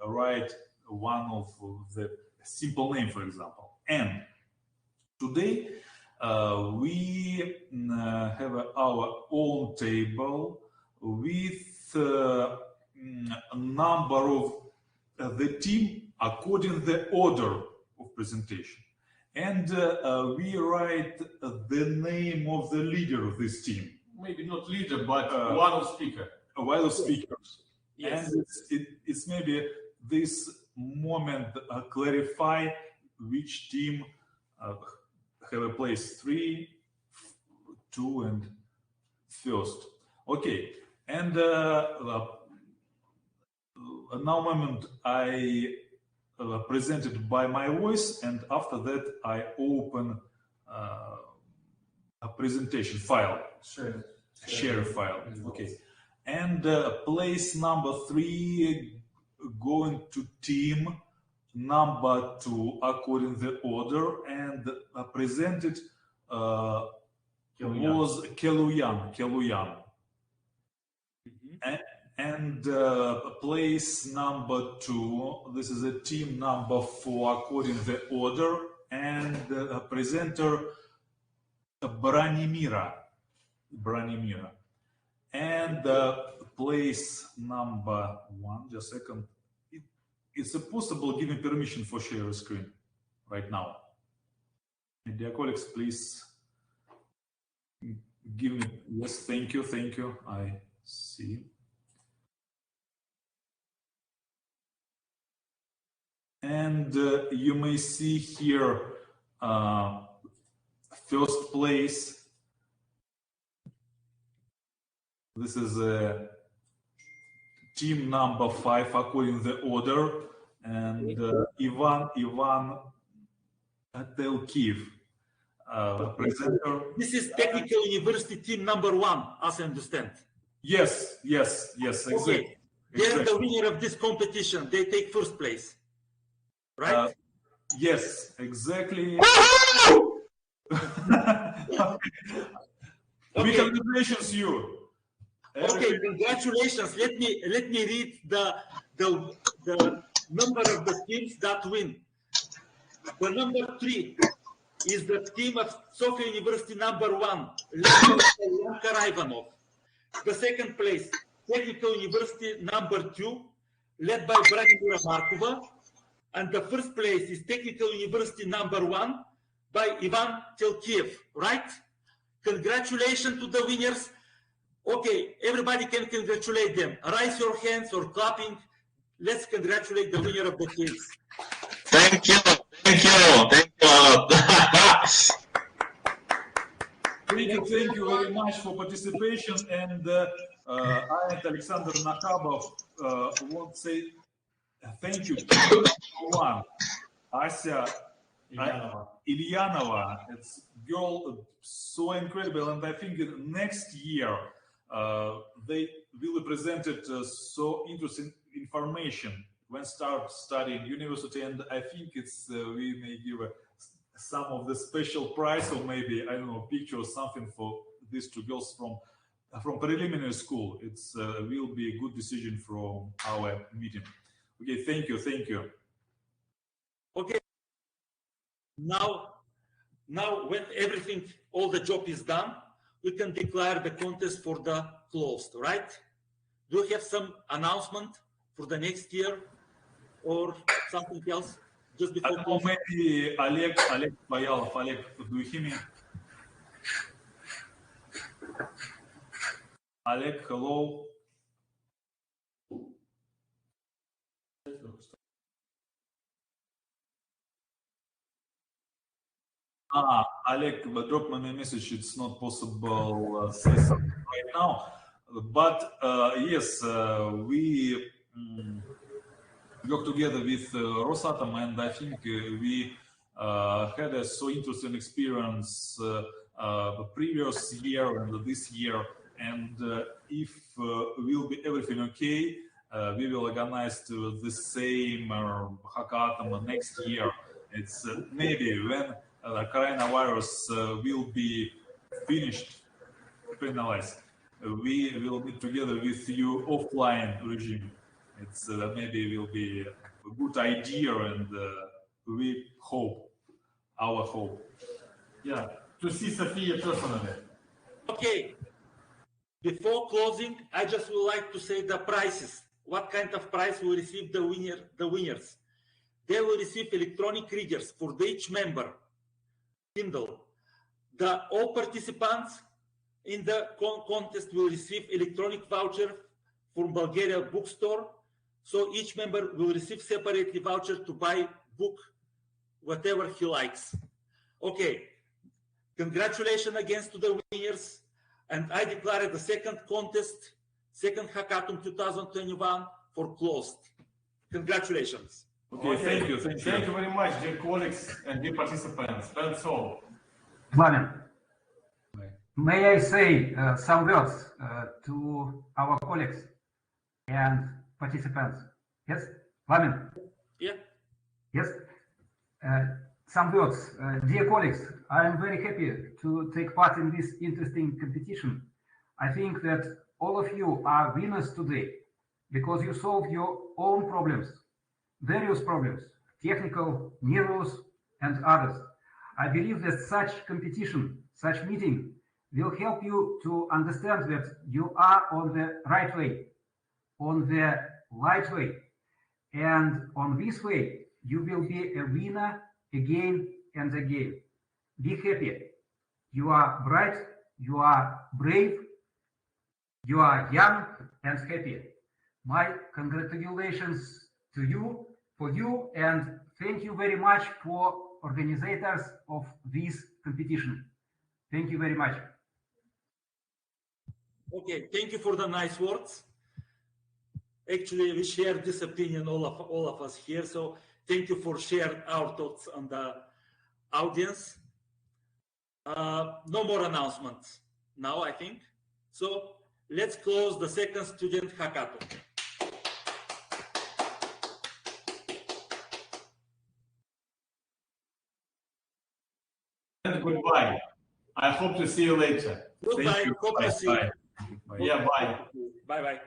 write one of the simple name, for example. And today we have our own table with a number of the team according to the order of presentation. And we write the name of the leader of this team. Maybe not leader, but one of speaker. One of speakers. Yes. And it's maybe this moment clarify which team have a place 3, 2, and first. Okay, and now moment I presented by my voice, and after that I open a presentation file. Share file. Okay, and place number 3 going to team number 2 according to the order, and presented was Keluyan. And place number 2, this is a team number 4 according to the order, and presenter Branimira. And place number 1, just a second. Is it possible giving permission for share screen right now? And dear colleagues, please give me, yes, thank you, I see. And you may see here first place. This is team number 5 according to the order, and Ivan Telkiv, presenter. This is Technical University team number 1, as I understand. Yes, exactly. Okay. They're the winner of this competition. They take first place, right? Yes, exactly. Congratulations, you. Okay, congratulations. Let me read the number of the teams that win. The number 3 is the team of Sofia University number 1, Lanka Ivanov. The second place, Technical University number 2, led by Branimira Markova. And the first place is Technical University number 1 by Ivan Telkiev, right? Congratulations to the winners. Okay, everybody can congratulate them. Raise your hands or clapping. Let's congratulate the winner of the quiz. Thank you. Thank you very much for participation. And I and Alexander Nakhabov want to say thank you to one, Asya Ilyanova. It's girl so incredible, and I think next year they will present it so interesting information when start studying university, and I think it's we may give some of the special prize, or maybe I don't know, picture or something for these two girls from preliminary school. It's will be a good decision from our meeting. Okay, thank you. Okay. Now when everything, all the job is done, we can declare the contest for the closed, right? Do you have some announcement for the next year or something else? Just before maybe Oleg Payalov. Oleg, do you hear me? Oleg, hello. Oleg, drop me a message. It's not possible say something right now. But yes, we work together with Rosatom, and I think we had a so interesting experience the previous year and this year. And if will be everything okay, we will organize to the same HackAtom next year. It's maybe when the coronavirus will be finished, finalized. We will meet together with you offline regime. It's maybe will be a good idea, and we hope, our hope. Yeah, to see Sophia personally. Okay. Before closing, I just would like to say the prizes. What kind of prize will receive the winners? They will receive electronic readers for each member. Kindle. All participants in the contest will receive electronic voucher from Bulgaria bookstore. So each member will receive separately voucher to buy book, whatever he likes. Okay. Congratulations again to the winners. And I declare the second contest, second HackAtom 2021 for closed. Congratulations. Okay, thank you. Thank you very much, dear colleagues and dear participants. That's all. Vlamin, may I say some words to our colleagues and participants? Yes, Vlamin? Yeah. Yes. Some words. Dear colleagues, I am very happy to take part in this interesting competition. I think that all of you are winners today because you solved your own problems, various problems, technical, nervous, and others. I believe that such competition, such meeting, will help you to understand that you are on the right way, on the light way, and on this way you will be a winner again and again. Be happy. You are bright, you are brave, you are young and happy. My congratulations to you, for you, and thank you very much for organizers of this competition. Thank you very much. Okay, thank you for the nice words. Actually, we share this opinion, all of us here. So thank you for sharing our thoughts on the audience. No more announcements now, I think. So let's close the second student hackathon. And goodbye. I hope to see you later. Goodbye. Thank you. Hope to see you. Bye. Yeah, bye. Bye-bye.